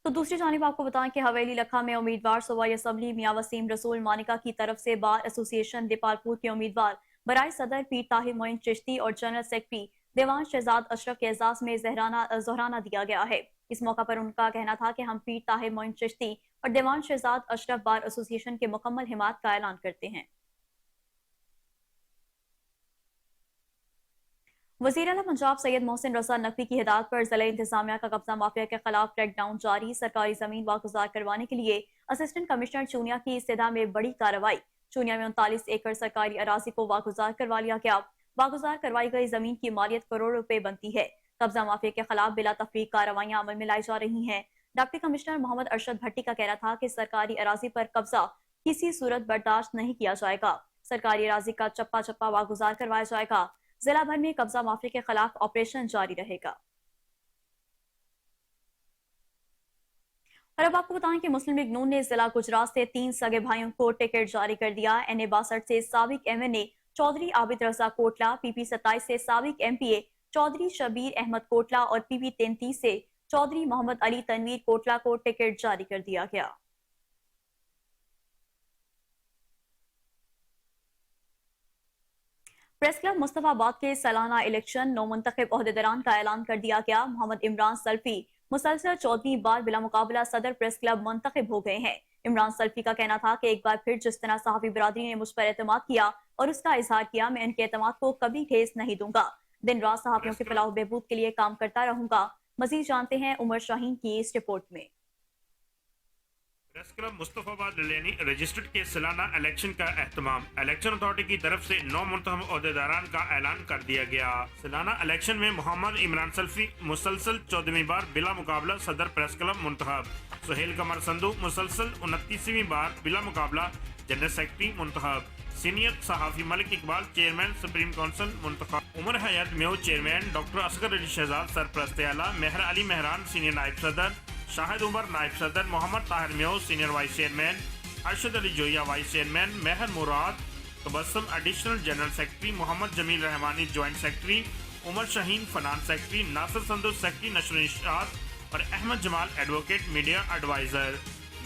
तो दूसरी जानिब आपको बताएं कि हवेली लखा में उम्मीदवार सूबाई असम्बली मियां वसीम रसूल मानिका की तरफ से बार एसोसिएशन दीपालपुर के उम्मीदवार बराए सदर पीर ताहिर मोइन चिश्ती और जनरल सेक्रेटरी देवान शहजाद अशरफ के एजाज में ज़हराना दिया गया है। इस मौका पर उनका कहना था कि हम पीर ताहिर मोइन चिश्ती और देवान शहजाद अशरफ बार एसोसिएशन के मुकम्मल हिमायत का ऐलान करते हैं। वज़ीर आला पंजाब सैयद मोहसिन रजा नकवी की हिदायत पर ज़िला इंतजामिया का कब्जा माफिया के खिलाफ क्रैकडाउन जारी। सरकारी जमीन वागुजार करवाने के लिए असिस्टेंट कमिश्नर चूनिया की इस्तदा में बड़ी कार्रवाई। चूनिया में 39 एकड़ सरकारी अराजी को वागुजार करवा लिया गया। वागुजार करवाई गई जमीन की मालियत करोड़ रुपए बनती है। कब्जा माफिया के खिलाफ बिला तफरीक कार्रवाइयां अमल में लाई जा रही हैं। डिप्टी कमिश्नर मोहम्मद अरशद भट्टी का कहना था कि सरकारी अराजी पर कब्जा किसी सूरत बर्दाश्त नहीं किया जाएगा। सरकारी अराजी का चप्पा चप्पा वागुजार करवाया जाएगा। जिला भर में कब्जा माफिया के खिलाफ ऑपरेशन जारी रहेगा। और अब आपको बताएं कि मुस्लिम लीग नून ने जिला गुजरात से 3 सगे भाइयों को टिकट जारी कर दिया। NA 62 से साबिक MNA चौधरी आबिद रजा कोटला, PP 27 से साबिक MPA चौधरी शबीर अहमद कोटला और PP 33 से चौधरी मोहम्मद अली तनवीर कोटला को टिकट जारी कर दिया गया। प्रेस क्लब मुस्तफाबाद के सालाना इलेक्शन नौ मुंतखब ओहदेदारान का ऐलान कर दिया गया। मोहम्मद इमरान सल्फी मुसलसल 14वीं बार बिला मुकाबला सदर प्रेस क्लब मुंतखब हो गए हैं। इमरान सल्फी का कहना था कि एक बार फिर जिस तरह सहाफी बिरादरी ने मुझ पर एतमाद किया और उसका इजहार किया, मैं इनके एतमाद को कभी ठेस नहीं दूंगा। दिन रात सहाफियों के फलाह बहबूद के लिए काम करता रहूंगा। मजीद जानते हैं उमर शाहीन की इस रिपोर्ट में। प्रेस क्लब मुस्तफाबाद ललेनी रजिस्टर्ड के सालाना इलेक्शन का एहतमाम इलेक्शन अथॉरिटी की तरफ से 9 मुंतखब ओहदेदारान का ऐलान कर दिया गया। सालाना इलेक्शन में मोहम्मद इमरान सल्फी मुसलसल 14वीं बार बिला मुकाबला सदर प्रेस क्लब मुंतखब। सुहेल कमर संधू मुसलसल 29वीं बार बिला मुकाबला जनरल सेक्रेटरी मुंतखब। सीनियर सहाफी Malik Iqbal chairman supreme council मुंतखब। उमर हयात म्यो चेयरमैन, डॉक्टर असगर अली शहजाद सरप्रस्त आला, मेहर अली मेहरान सीनियर नायब सदर, शाहिद उमर नायब सदर, Mohammad Tahir Mayo senior vice chairman, Arshad Ali Joya vice chairman, Mehr Murad Tabassum additional general secretary, Mohammad Jameel Rehmani joint secretary, Umar Shaheen फनान सेक्रेटरी, नासिर संधू सेक्रेटरी नशर इशात और अहमद जमाल advocate media adviser.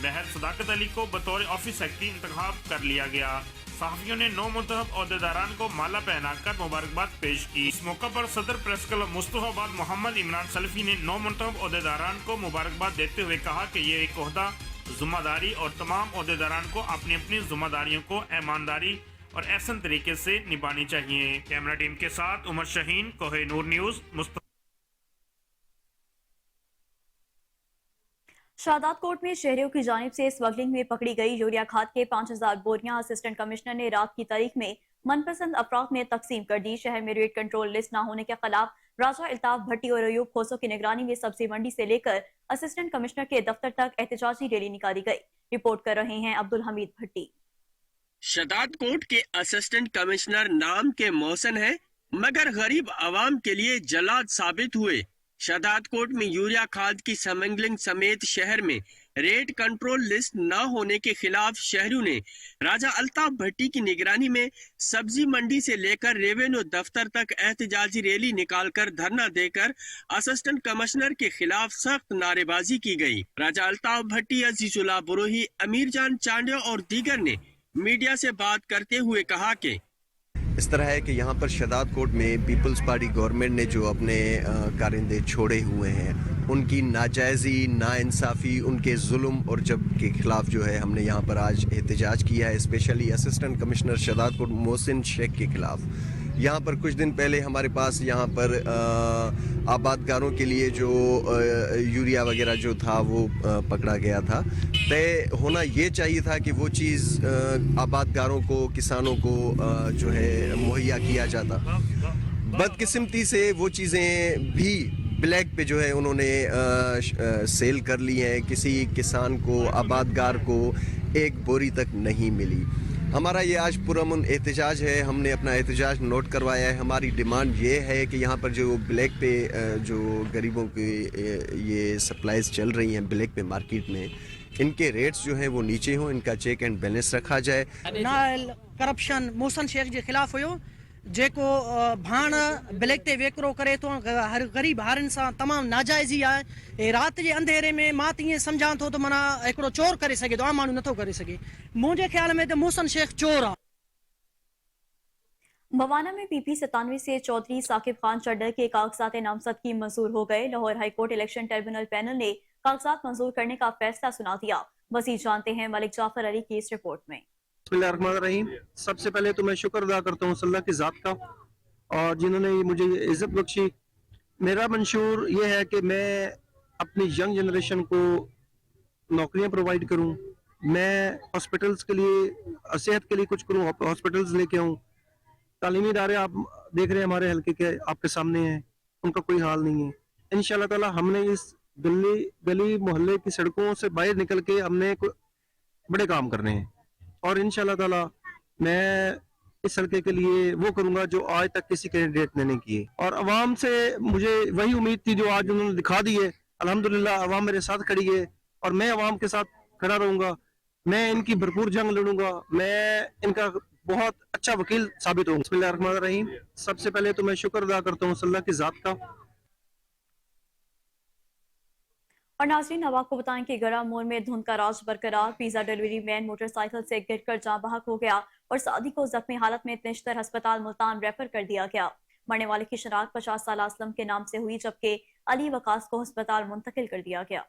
Mehr Sadaqat Ali को बतौर ऑफिस सेक्रेटरी इंतखाब कर लिया गया। सहाफियों ने 9 मुंतखब ओहदेदारान को माला पहनाकर मुबारकबाद पेश की। इस मौका पर सदर प्रेस क्लब मुस्तफाबाद मोहम्मद इमरान सल्फी ने 9 मुंतखब ओहदेदारान को मुबारकबाद देते हुए कहा कि ये एक ओहदा जिम्मेदारी और तमाम ओहदेदारान को अपनी अपनी जिम्मेदारियों को ईमानदारी और एहसन तरीके से निभानी चाहिए। कैमरा टीम के साथ उमर शाहीन, कोहिनूर न्यूज मुस्तफा। शादात कोट में शहरियों की जानिब से स्मगलिंग में पकड़ी गई यूरिया खाद के 5000 बोरियां असिस्टेंट कमिश्नर ने रात की तारीख में मनपसंद अफराद में तकसीम कर दी। शहर में रेट कंट्रोल लिस्ट न होने के खिलाफ राजा अल्ताफ भट्टी और अयूब खोसो की निगरानी में सब्जी मंडी से लेकर असिस्टेंट कमिश्नर के दफ्तर तक एहतजाजी रैली निकाली गई। रिपोर्ट कर रहे हैं अब्दुल हमीद भट्टी। शादात कोट के असिस्टेंट कमिश्नर नाम के मौसन है मगर गरीब आवाम के लिए जलाद साबित हुए। शादात कोट में यूरिया खाद की स्मगलिंग समेत शहर में रेट कंट्रोल लिस्ट न होने के खिलाफ शहरियों ने राजा अल्ताफ भट्टी की निगरानी में सब्जी मंडी से लेकर रेवेन्यू दफ्तर तक एहतजाजी रैली निकालकर धरना देकर असिस्टेंट कमिश्नर के खिलाफ सख्त नारेबाजी की गई। राजा अल्ताफ भट्टी, अजीजुल्लाह बुरोही, अमीर जान चांडिया और दीगर ने मीडिया से बात करते हुए कहा कि इस तरह है कि यहाँ पर शादात कोट में पीपल्स पार्टी गवर्नमेंट ने जो अपने कारिंदे छोड़े हुए हैं ان کی ناجائزی، ناانصافی، ان کے ظلم اور جب کے خلاف جو ہے ہم نے یہاں پر آج احتجاج کیا ہے، اسپیشلی اسسٹنٹ کمشنر شہداد کوٹ محسن شیخ کے خلاف. یہاں پر کچھ دن پہلے ہمارے پاس یہاں پر آبادگاروں کے لیے جو یوریا وغیرہ جو تھا وہ پکڑا گیا تھا. طے ہونا یہ چاہیے تھا کہ وہ چیز آبادگاروں کو، کسانوں کو جو ہے مہیا کیا جاتا. بدقسمتی سے وہ چیزیں بھی بلیک پہ جو ہے انہوں نے سیل کر لی ہیں. کسی کسان کو، آبادگار کو ایک بوری تک نہیں ملی. ہمارا یہ آج پرامن احتجاج ہے. ہم نے اپنا احتجاج نوٹ کروایا ہے. ہماری ڈیمانڈ یہ ہے کہ یہاں پر جو بلیک پہ جو غریبوں کی یہ سپلائیز چل رہی ہیں بلیک پہ مارکیٹ میں، ان کے ریٹس جو ہیں وہ نیچے ہوں، ان کا چیک اینڈ بیلنس رکھا جائے. کرپشن محسن شیخ کے خلاف ہوئے जेको भाण ब्लैक ते वेकरो करे तो हर गरीब हर इंसान तमाम नाजायज़ी है. रात जे अंधेरे में मां तीअं सम्झां थो त माना हिकिड़ो चोर करे सघे तो आम माण्हू नथो करे सघे. मुंहिंजे ख्याल में त मोहसिन शेख चोर आहे. बवाना में पीपी 97 से चौधरी साकिब खान चड्डर के कागजात नामजद की मंजूर हो गए. Lahore high court election tribunal panel ने कागजात मंजूर करने का फैसला सुना दिया. मजीद जानते हैं मलिक जाफर अली की इस रिपोर्ट में. बिस्मिल्लाहिर्रहमानिर्रहीम. सबसे पहले तो मैं शुक्र अदा करता हूँ अल्लाह की ज़ात का, और जिन्होंने मुझे इज़्ज़त बख्शी. मेरा मंशूर ये है कि मैं अपनी यंग जनरेशन को नौकरियाँ प्रोवाइड करूँ, मैं हॉस्पिटल्स के लिए, सेहत के लिए कुछ करूँ, हॉस्पिटल्स लेके आऊँ. तालीमी इदारे आप देख रहे हैं हमारे हल्के के, आपके सामने हैं, उनका कोई हाल नहीं है. इंशाअल्लाह ताला हमने इस गली मोहल्ले की सड़कों से बाहर निकल के हमने बड़े काम करने हैं, और इंशाअल्लाह ताला मैं इस हल्के के लिए वो करूंगा जो आज तक किसी कैंडिडेट ने नहीं किए. और अवाम से मुझे वही उम्मीद थी जो आज उन्होंने दिखा दी है. अल्हम्दुलिल्लाह अवाम मेरे साथ खड़ी है और मैं अवाम के साथ खड़ा रहूंगा. मैं इनकी भरपूर जंग लड़ूंगा. मैं इनका बहुत अच्छा वकील साबित हूँ. बिस्मिल्लाहिर्रहमानिर्रहीम. सबसे पहले तो मैं शुक्र अदा करता हूँ अल्लाह की ज़ात का. और नाज़रीन, अब आपको बताएं कि गड़ा मोड़ में धुंध का राज बरकरार. पिज्जा डिलीवरी मैन मोटरसाइकिल से गिरकर जाँ बहक हो गया और सादी को जख्मी हालत में निश्तर अस्पताल मुल्तान रेफर कर दिया गया. मरने वाले की शनाख्त 50 साल असलम के नाम से हुई, जबकि अली वकास को अस्पताल मुंतकिल कर दिया गया.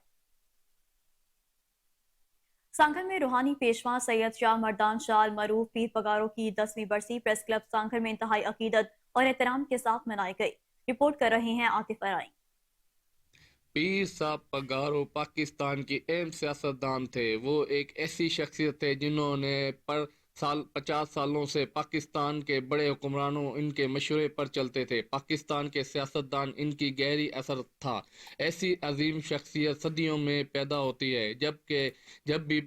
सांघर में रूहानी पेशवा सैयद शाह मर्दान शाह मरूफ पीर पगारों की 10वीं बरसी प्रेस क्लब सांघर में इंतहाई अकीदत और एहतराम के साथ मनाई गई. रिपोर्ट कर रहे हैं आतिफ अराई. पीर साहब पगारो पाकिस्तान की अहम सियासतदान थे. वो एक ऐसी शख्सियत थे जिन्होंने 50 सालों से पाकिस्तान के बड़े हुक्मरानों इनके मशवरे पर चलते थे. पाकिस्तान के सियासतदान इनकी गहरी असर था. ऐसी अजीम शख्सियत सदियों में पैदा होती है, जब भी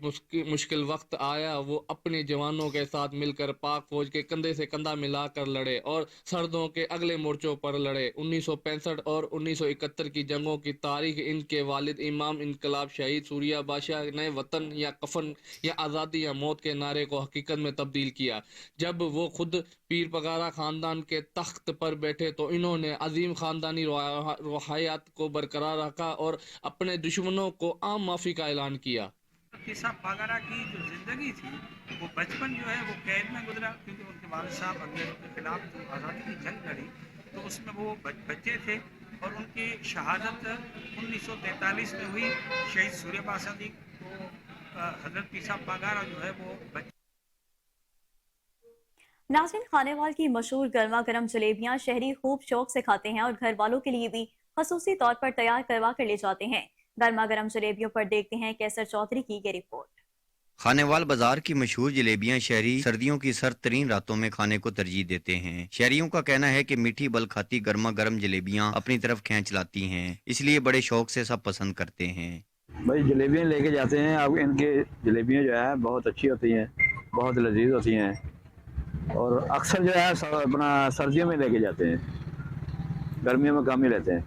मुश्किल वक्त आया वो अपने जवानों के साथ मिलकर पाक फौज के कंधे से कंधा मिलाकर लड़े और सरहदों के अगले मोर्चों पर लड़े. 1965 और 1971 की जंगों की तारीख इनके वालिद इमाम इनकलाब शहीद सूर्या बादशाह ने वतन या कफन या आज़ादी या मौत के नारे को हकीकत में तब्दील किया. जब वो खुद पीर पगारा खानदान के तख्त पर बैठे तो इन्होंने अजीम खानदानी रोहायात को बरकरार रखा और अपने दुश्मनों को आम माफी का ऐलान किया. साहब पगारा की जो जिंदगी थी वो बचपन जो है वो कैद में गुजरा, क्योंकि उनके वालिद साहब अंग्रेजों के खिलाफ जो आज़ादी की जंग लड़ी तो उसमें वो बच्चे थे, और उनकी शहादत 1943 में हुई. शहीद सूर्या बादशाह को हजरत पीर साहब पगारा जो है वो नाज़रीन, खानेवाल की मशहूर गर्मा गर्म जलेबियां शहरी खूब शौक से खाते हैं और घर वालों के लिए भी खसूसी तौर पर तैयार करवा कर ले जाते हैं. गर्मा गर्म जलेबियों पर देखते हैं कैसर चौधरी की ये रिपोर्ट. खानेवाल बाजार की मशहूर जलेबियां शहरी सर्दियों की सर्द तरीन रातों में खाने को तरजीह देते हैं. शहरियों का कहना है कि मीठी बल खाती गर्मा गर्म जलेबियां अपनी तरफ खींच लाती हैं, इसलिए बड़े शौक से सब पसंद करते हैं. भाई जलेबियां लेके जाते हैं. अब इनके जलेबियां जो है बहुत अच्छी होती हैं, बहुत लजीज होती हैं, और अक्सर जो है अपना सर्दियों में लेके जाते हैं, गर्मियों में कम ही लेते हैं.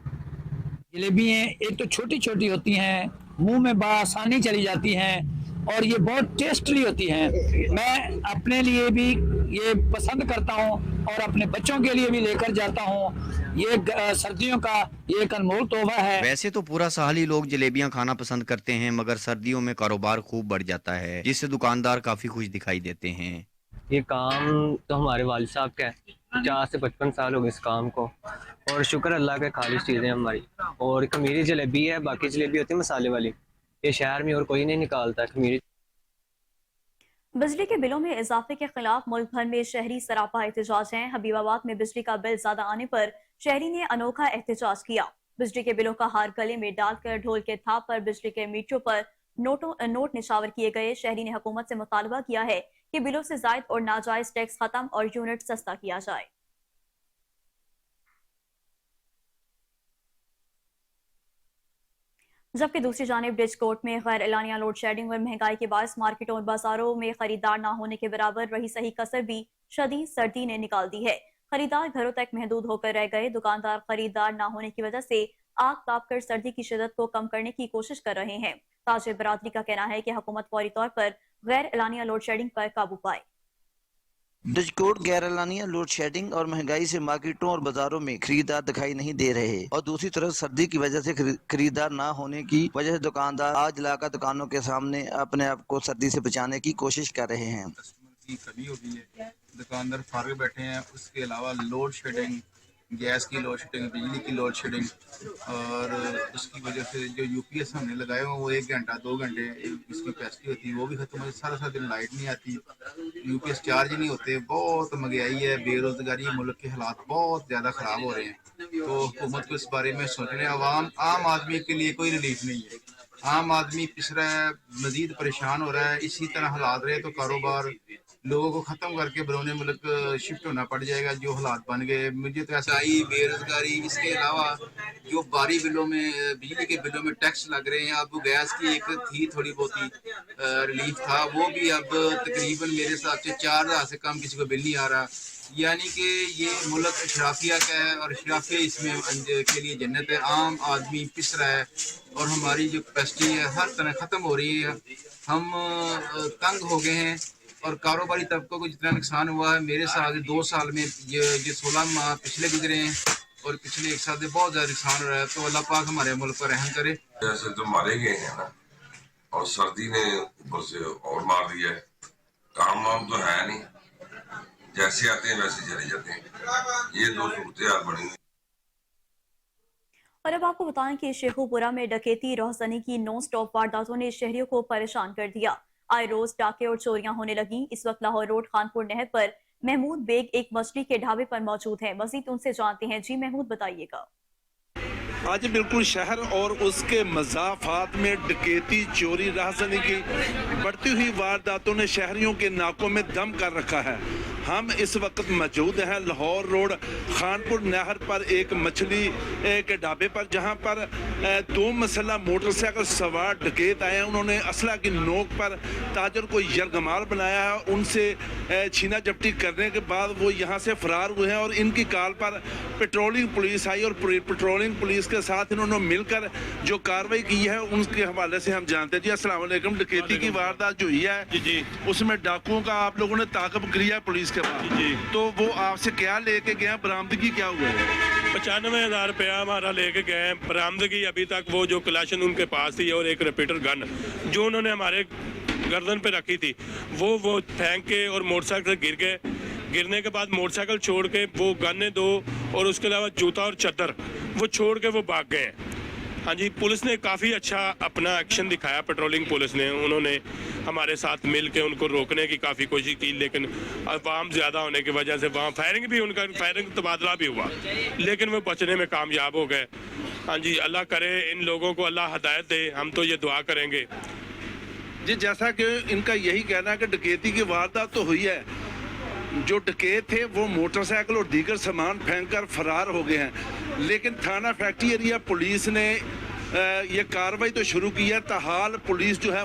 जलेबियाँ एक तो छोटी छोटी होती हैं, मुंह में बआसानी चली जाती हैं और ये बहुत टेस्टली होती हैं. मैं अपने लिए भी ये पसंद करता हूँ और अपने बच्चों के लिए भी लेकर जाता हूँ. ये सर्दियों का ये एक अनमोल तोहफा है. वैसे तो पूरा साल ही लोग जलेबियां खाना पसंद करते हैं, मगर सर्दियों में कारोबार खूब बढ़ जाता है, जिससे दुकानदार काफी खुश दिखाई देते हैं. ये काम तो हमारे वालिद साहब का है, 50 से 55 साल हो गए इस काम को, اور شکر اللہ کے خالص چیزیں ہماری. اور خمیری جلیبی ہے, باقی جلیبی ہوتی ہے مسالے والی, یہ شہر میں اور کوئی نہیں نکالتا خمیری. بجلی کے بلوں میں اضافے کے خلاف ملک بھر میں شہری سراپا احتجاج ہیں. حبیب آباد میں بجلی کا بل زیادہ آنے پر شہری نے انوکھا احتجاج کیا. بجلی کے بلوں کا ہار گلے میں ڈال کر ڈھول کے تھاپ پر بجلی کے میٹروں پر نوٹ نشاور کیے گئے. شہری نے حکومت سے مطالبہ کیا ہے کہ بلوں سے زائد اور ناجائز ٹیکس ختم اور یونٹ سستا کیا جائے. جبکہ دوسری جانب ڈچ کورٹ میں غیر اعلانیہ لوڈ شیڈنگ اور مہنگائی کے باعث مارکیٹوں اور بازاروں میں خریدار نہ ہونے کے برابر رہی صحیح کسر بھی شدید سردی نے نکال دی ہے. خریدار گھروں تک محدود ہو کر رہ گئے. دکاندار خریدار نہ ہونے کی وجہ سے آگ تاپ کر سردی کی شدت کو کم کرنے کی کوشش کر رہے ہیں. تاجر برادری کا کہنا ہے کہ حکومت فوری طور پر غیر اعلانیہ لوڈ شیڈنگ پر قابو پائے. ڈچ کورٹ غیر اعلانیہ لوڈ شیڈنگ اور مہنگائی سے مارکیٹوں اور بازاروں میں خریدار دکھائی نہیں دے رہے, اور دوسری طرف سردی کی وجہ سے خریدار نہ ہونے کی وجہ سے دکاندار آگ جلا کر دکانوں کے سامنے اپنے آپ کو سردی سے بچانے کی کوشش کر رہے ہیں. کی کمی ہو گئی ہے, دکاندار فارغ بیٹھے ہیں. اس کے علاوہ لوڈ شیڈنگ, گیس کی لوڈ شیڈنگ, بجلی کی لوڈ شیڈنگ, اور اس کی وجہ سے جو یو پی ایس ہم نے لگائے ہوئے وہ 1 گھنٹہ 2 گھنٹے اس کی کیپیسٹی ہوتی ہے, وہ بھی ختم ہوتی ہے. سارا دن لائٹ نہیں آتی, یو پی ایس چارج نہیں ہوتے. بہت مہنگائی ہے, بے روزگاری, ملک کے حالات بہت زیادہ خراب ہو رہے ہیں. تو حکومت کو اس بارے میں سوچنے, عام آدمی کے لیے کوئی ریلیف نہیں ہے. عام آدمی پس رہا ہے, مزید پریشان ہو رہا ہے. اسی طرح حالات رہے تو کاروبار لوگوں کو ختم کر کے بیرون ملک شفٹ ہونا پڑ جائے گا, جو حالات بن گئے. مجھے تو ایسا ہی بے روزگاری, اس کے علاوہ جو باری بلوں میں, بجلی کے بلوں میں ٹیکس لگ رہے ہیں. اب گیس کی ایک تھی تھوڑی بہت ریلیف تھا, وہ بھی اب تقریباً میرے حساب سے 4000 سے کم کسی کو بل نہیں آ رہا. یعنی کہ یہ ملک اشرافیہ کا ہے, اور اشرافیہ اس میں کے لیے جنت ہے. عام آدمی پس رہا ہے, اور ہماری جو کیپیسٹی ہے ہر طرح ختم ہو رہی ہے. ہم تنگ ہو گئے ہیں, اور کاروباری طبقوں کو جتنا نقصان ہوا ہے, میرے ساتھ 2 سال میں جو 16 ماہ پچھلے گزرے ہیں اور پچھلے 1 سال سے بہت زیادہ نقصان ہو رہا ہے. تو اللہ پاک ہمارے ملک پر رحم کرے. جیسے تو مارے گئے ہیں نا, اور سردی نے اوپر سے اور مار دیا ہے. کام وام تو ہے نہیں, جیسے آتے ہیں ویسے چلے جاتے ہیں. یہ 2 صورتحال بنی. اور اب آپ کو بتائیں کہ شیخو پورہ میں ڈکیتی روزنی کی نان سٹاپ وارداتوں نے شہریوں کو پریشان کر دیا. آئے روز ڈاکے اور چوریاں ہونے لگیں. اس وقت لاہور روڈ خانپور نہر پر محمود بیگ ایک مچھلی کے ڈھابے پر موجود ہیں. مزید ان سے جانتے ہیں. جی محمود, بتائیے گا. آج بالکل شہر اور اس کے مضافات میں ڈکیتی, چوری, راہزنی کی بڑھتی ہوئی وارداتوں نے شہریوں کے ناکوں میں دم کر رکھا ہے. ہم اس وقت موجود ہیں لاہور روڈ خانپور نہر پر ایک مچھلی کے ڈھابے پر, جہاں پر 2 مسلح موٹر سائیکل سوار ڈکیت آئے ہیں. انہوں نے اسلحہ کی نوک پر تاجر کو یرغمال بنایا ہے. ان سے چھینا جھپٹی کرنے کے بعد وہ یہاں سے فرار ہوئے ہیں, اور ان کی کال پر پیٹرولنگ پولیس آئی, اور پیٹرولنگ پولیس کے ساتھ انہوں نے مل کر جو کاروائی کی ہے ان کے حوالے سے ہم جانتے ہیں. جی السلام علیکم. ڈکیتی کی واردات جو ہوئی ہے جی اس میں ڈاکوؤں کا آپ لوگوں نے تعاقب کیا پولیس کے بعد, تو وہ آپ سے کیا لے کے گئے, برآمدگی کیا ہوا ہے؟ 95,000 روپیہ ہمارا لے کے گئے ہیں. برآمدگی ابھی تک وہ جو کلاشن ان کے پاس تھی اور ایک ریپیٹر گن جو انہوں نے ہمارے گردن پہ رکھی تھی, وہ پھینک کے اور موٹر سائیکل سے گر گئے. گرنے کے بعد موٹر سائیکل چھوڑ کے وہ گنے 2 اور اس کے علاوہ جوتا اور چادر وہ چھوڑ کے وہ بھاگ گئے. ہاں جی, پولیس نے کافی اچھا اپنا ایکشن دکھایا. پیٹرولنگ پولیس نے, انہوں نے ہمارے ساتھ مل کے ان کو روکنے کی کافی کوشش کی, لیکن عوام زیادہ ہونے کی وجہ سے وہاں فائرنگ بھی, ان کا فائرنگ تبادلہ بھی ہوا, لیکن وہ بچنے میں کامیاب ہو گئے. ہاں جی, اللہ کرے ان لوگوں کو اللہ ہدایت دے, ہم تو یہ دعا کریں گے. جی جیسا کہ ان کا یہی کہنا ہے کہ ڈکیتی کی واردات تو ہوئی ہے, جو ڈکیت تھے وہ موٹر سائیکل اور دیگر سامان پھینک کر فرار ہو گئے ہیں, لیکن تھانہ فیکٹری ایریا پولیس نے یہ کاروائی تو شروع کی ہے. تاحال پولیس جو ہے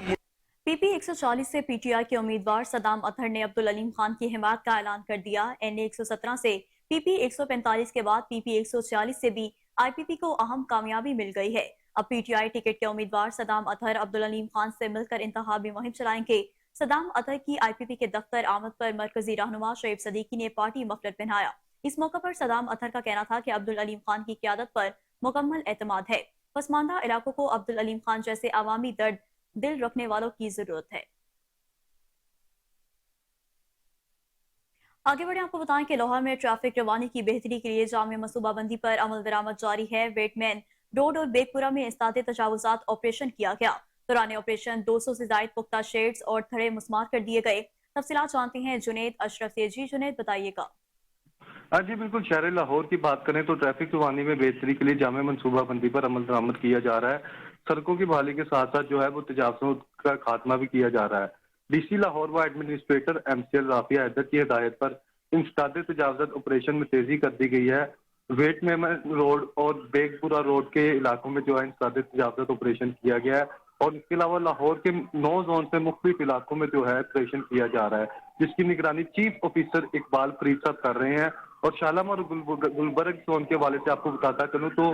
پی پی 140 سے پی ٹی آئی کے امیدوار صدام اطہر نے عبدالعلیم خان کی حمایت کا اعلان کر دیا. این اے 117 سے پی پی 145 کے بعد پی پی 146 سے بھی آئی پی پی کو اہم کامیابی مل گئی ہے. اب پی ٹی آئی ٹکٹ کے امیدوار صدام اطہر عبدالعلیم خان سے مل کر انتخابی مہم چلائیں گے. صدام اطہر کی آئی پی پی کے دفتر آمد پر مرکزی رہنما شعیب صدیقی نے پارٹی مفلر پہنایا. اس موقع پر صدام اطہر کا کہنا تھا کہ عبدالعلیم خان کی قیادت پر مکمل اعتماد ہے. پسماندہ علاقوں کو عبدالعلیم خان جیسے عوامی درد دل رکھنے والوں کی ضرورت ہے. आगे बढ़े आपको बताएं कि लाहौर में ट्रैफिक रवानी की बेहतरी के लिए जामे मनसूबाबंदी पर अमल दरामद जारी है। वेटमैन रोड और बेगपुरा में इस्तादे तजावुजात ऑपरेशन किया गया। दौरान ऑपरेशन 200 से जायद पुख्ता शेड्स और थड़े मुस्मार कर दिए गए। तफसीलात जानते हैं जुनेद अशरफ से। जी जुनेद, बताइएगा। हाँ जी बिल्कुल, शहर लाहौर की बात करें तो ट्रैफिक रवानी में बेहतरी के लिए जामे मनसूबाबंदी पर अमल दरामद किया जा रहा है। सड़कों की बहाली के साथ साथ जो है वो तजावज़ों का खात्मा भी किया जा रहा है। डीसी लाहौर व एडमिनिस्ट्रेटर MCL राफिया हैदर की हिदायत पर इंसदादे तजावज़ात ऑपरेशन में तेजी कर दी गई है। वेट मेमन रोड और बेगपुरा रोड के इलाकों में जो है इंसदादे तजावज़ात ऑपरेशन किया गया है और इसके अलावा लाहौर के 9 जोन से मुख्तलिफ इलाकों में जो है ऑपरेशन किया जा रहा है, जिसकी निगरानी चीफ ऑफिसर इकबाल फरीद साहब कर रहे हैं। और शालामार और गुलबर्ग जोन के हवाले से आपको बताता चलूँ तो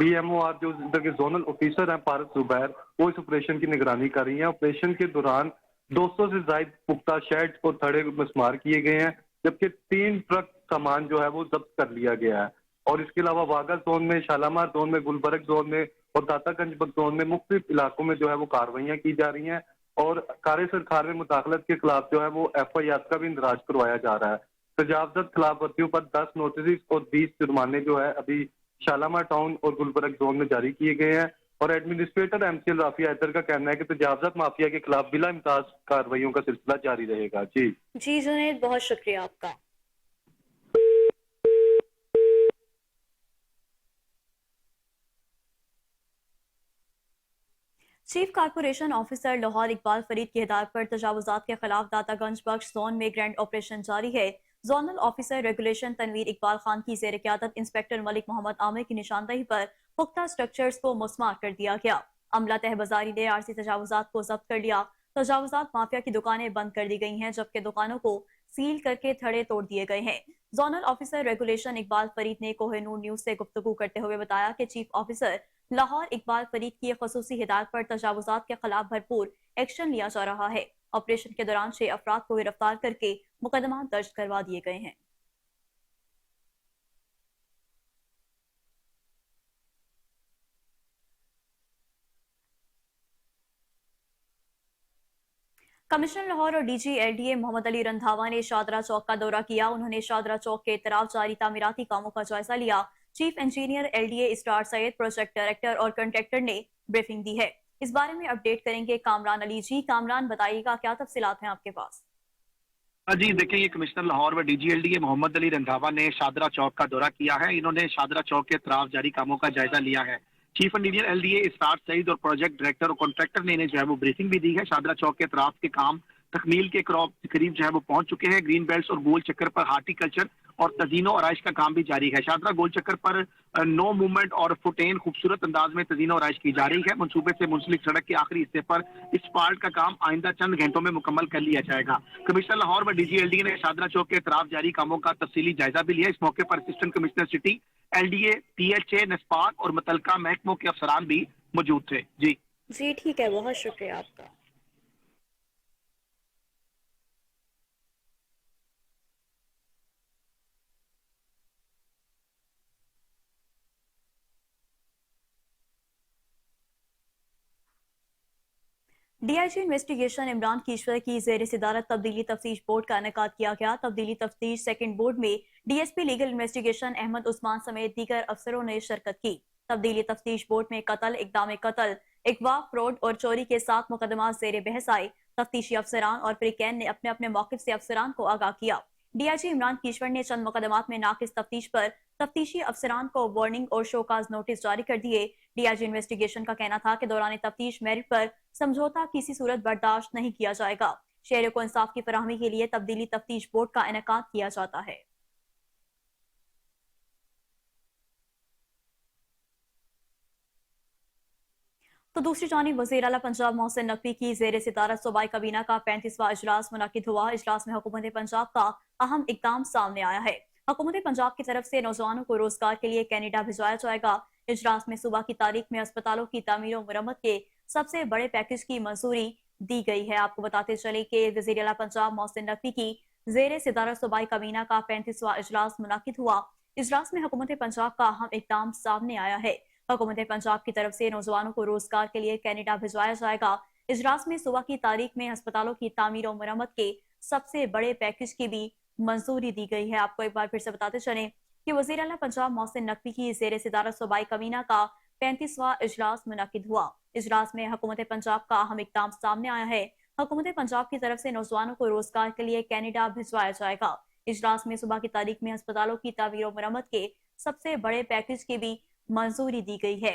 BMOR जो इधर के जोनल ऑफिसर हैं पारस जुबैर, वो इस ऑपरेशन की निगरानी कर रही हैं। ऑपरेशन के दौरान 200 से ज्यादा पुख्ता शेड और थड़े मस्मार किए गए हैं, जबकि 3 ट्रक सामान जो है वो जब्त कर लिया गया है। और इसके अलावा वागा जोन में, शालामार जोन में, गुलबर्ग जोन में और दातागंज जोन में मुख्तलिफ इलाकों में जो है वो कार्रवाइयाँ की जा रही हैं और कार सरकार में मुदाखलत के खिलाफ जो है वो FIR का भी इंदराज करवाया जा रहा है। तजावज़ात खिलाफ वर्जियों पर 10 नोटिस और 20 जुर्माने जो है अभी शालामार टाउन और गुलबर्ग जोन में जारी किए गए हैं। और एडमिनिस्ट्रेटर MCL राफिया हैदर का कहना है कि तजावज़ात माफिया के खिलाफ बिला इम्ताज कार्रवाइयों का सिलसिला जारी रहेगा। जी जुनेद, बहुत शुक्रिया आपका। Chief corporation officer Lahore Iqbal Farid की हिदायत पर तजावुजात के खिलाफ दातागंज बख्श जोन में ग्रैंड ऑपरेशन जारी है। Zonal officer regulation Tanveer Iqbal Khan की ज़ेर क़यादत इंस्पेक्टर मलिक मोहम्मद आमिर की निशानदही पर पुख्ता स्ट्रक्चर्स को मुस्मार कर दिया गया। अमला तहबाजारी ने आरसी तजावुजात को जब्त कर लिया। तजावुजात माफिया की दुकानें बंद कर दी गई हैं, जबकि दुकानों को सील करके थड़े तोड़ दिए गए हैं। Zonal officer regulation Iqbal Farid ने कोहिनूर न्यूज से गुफ्तगू करते हुए बताया कि चीफ ऑफिसर लाहौर इकबाल फरीद की खसूसी हिदायत पर तजावुजात के खिलाफ भरपूर एक्शन लिया जा रहा है। ऑपरेशन के दौरान 6 अफराद को गिरफ्तार करके मुकदमा दर्ज करवा दिए गए हैं। कमिश्नर लाहौर और DG LDA मोहम्मद अली रंधावा ने शादरा चौक का दौरा किया। उन्होंने शादरा चौक के इतराफ जारी तामीराती कामों का जायजा लिया। Chief engineer LDA star Syed, project director और कंट्रैक्टर ने ब्रीफिंग दी है। इस बारे में अपडेट करेंगे कामरान अली। जी कामरान, बताइएगा क्या तफसीलात हैं आपके पास? जी देखिए, ये कमिश्नर लाहौर व DG LDA मोहम्मद अली रंधावा ने शादरा चौक का दौरा किया है। इन्होंने शादरा चौक के इतराफ जारी कामों का जायजा लिया है। Chief engineer LDA Sattar Saeed और प्रोजेक्ट डायरेक्टर और कॉन्ट्रैक्टर ने इन्हें जो है वो ब्रीफिंग भी दी है। शादरा चौक के इतराफ के काम तकमील के करीब जो है वो पहुंच चुके हैं। ग्रीन बेल्ट और गोल चक्कर पर हार्टिकल्चर और तजीनो आराइश का काम भी जारी है। शादरा गोल चक्कर पर नो मूवमेंट और फुटेन खूबसूरत अंदाज में तजीनो आराइश की जा रही है। मंसूबे से मुंसलिक सड़क के आखिरी हिस्से पर इस पार्ट का काम आइंदा चंद घंटों में मुकम्मल कर लिया जाएगा। कमिश्नर लाहौर व DG LDA ने शादरा चौक के इतराफ जारी कामों का तफसीली जायजा भी लिया। इस मौके पर assistant commissioner city, LDA, PHA, नस्पाक और मुतलका महकमों के अफसरान भी मौजूद थे। जी ठीक है, बहुत शुक्रिया आपका। DIG इन्वेस्टिगेशन इमरान कीश्वर की ज़ेर सदारत तब्दीली तफ्तीश बोर्ड का इनेकाद किया गया। तब्दीली तफ्तीश सेकंड बोर्ड में DSP legal investigation Ahmed Usman समेत दीगर अफसरों ने शिरकत की। तब्दीली तफ्तीश बोर्ड में कत्ल, इक़दाम कत्ल, अगवा, फ्रॉड और चोरी के 7 मुकदमा ज़ेर बहस आए। तफ्तीशी अफसरान और फ्रीकैन ने अपने अपने मौक़िफ़ से अफसरान को आगाह किया। DIG इमरान कीश्वर ने चंद मुकदमात में नाकिस तफ्तीश पर तफ्तीशी अफसरान को वार्निंग और शोकाज नोटिस जारी कर दिए। DIG इन्वेस्टिगेशन का कहना था कि दौरान तफ्तीश मेरिट पर समझौता किसी सूरत बर्दाश्त नहीं किया जाएगा। शहरियों को इंसाफ की फराहमी के लिए तब्दीली तफ्तीश बोर्ड का इनेकाद किया जाता है। तो दूसरी जानिब वज़ीर आला पंजाब मोहसिन नकवी की ज़ेर सितारत सूबाई काबीना का 35वां इजलास मुनक़िद हुआ। इजलास में हुकूमत पंजाब का अहम इक़दाम सामने आया है। हुकूमत पंजाब की तरफ से नौजवानों को रोजगार के लिए कैनेडा भिजवाया जाएगा। इजलास में सुबह की तारीख में अस्पतालों की तामीर और मरम्मत के सबसे बड़े पैकेज की मंजूरी दी गई है। आपको बताते चले कि वज़ीर आला पंजाब मोहसिन नकवी की ज़ेर सितारत सूबाई काबीना का 35वां इजलास मुनक़िद हुआ। इजलास में हुकूमत पंजाब का अहम इक़दाम सामने आया है। हुकूमत पंजाब की तरफ से नौजवानों को रोजगार के लिए कैनेडा भिजवाया जाएगा। इजलास में सुबह की तारीख में अस्पतालों की तामीर और मरम्मत के सबसे बड़े पैकेज की भी मंजूरी दी गई है। आपको एक बार फिर से बताते चलें कि वज़ीर आला पंजाब मोहसिन नकवी की ज़ेर सदारत सूबाई काबीना का 35वां इजलास मुनक्किद हुआ। इजलास में हुकूमत पंजाब का अहम इक़दाम सामने आया है। हुकूमत पंजाब की तरफ से नौजवानों को रोजगार के लिए कैनेडा भिजवाया जाएगा। इजलास में सुबह की तारीख में अस्पतालों की तामीर और मरम्मत के सबसे बड़े पैकेज की भी मंजूरी दी गई है।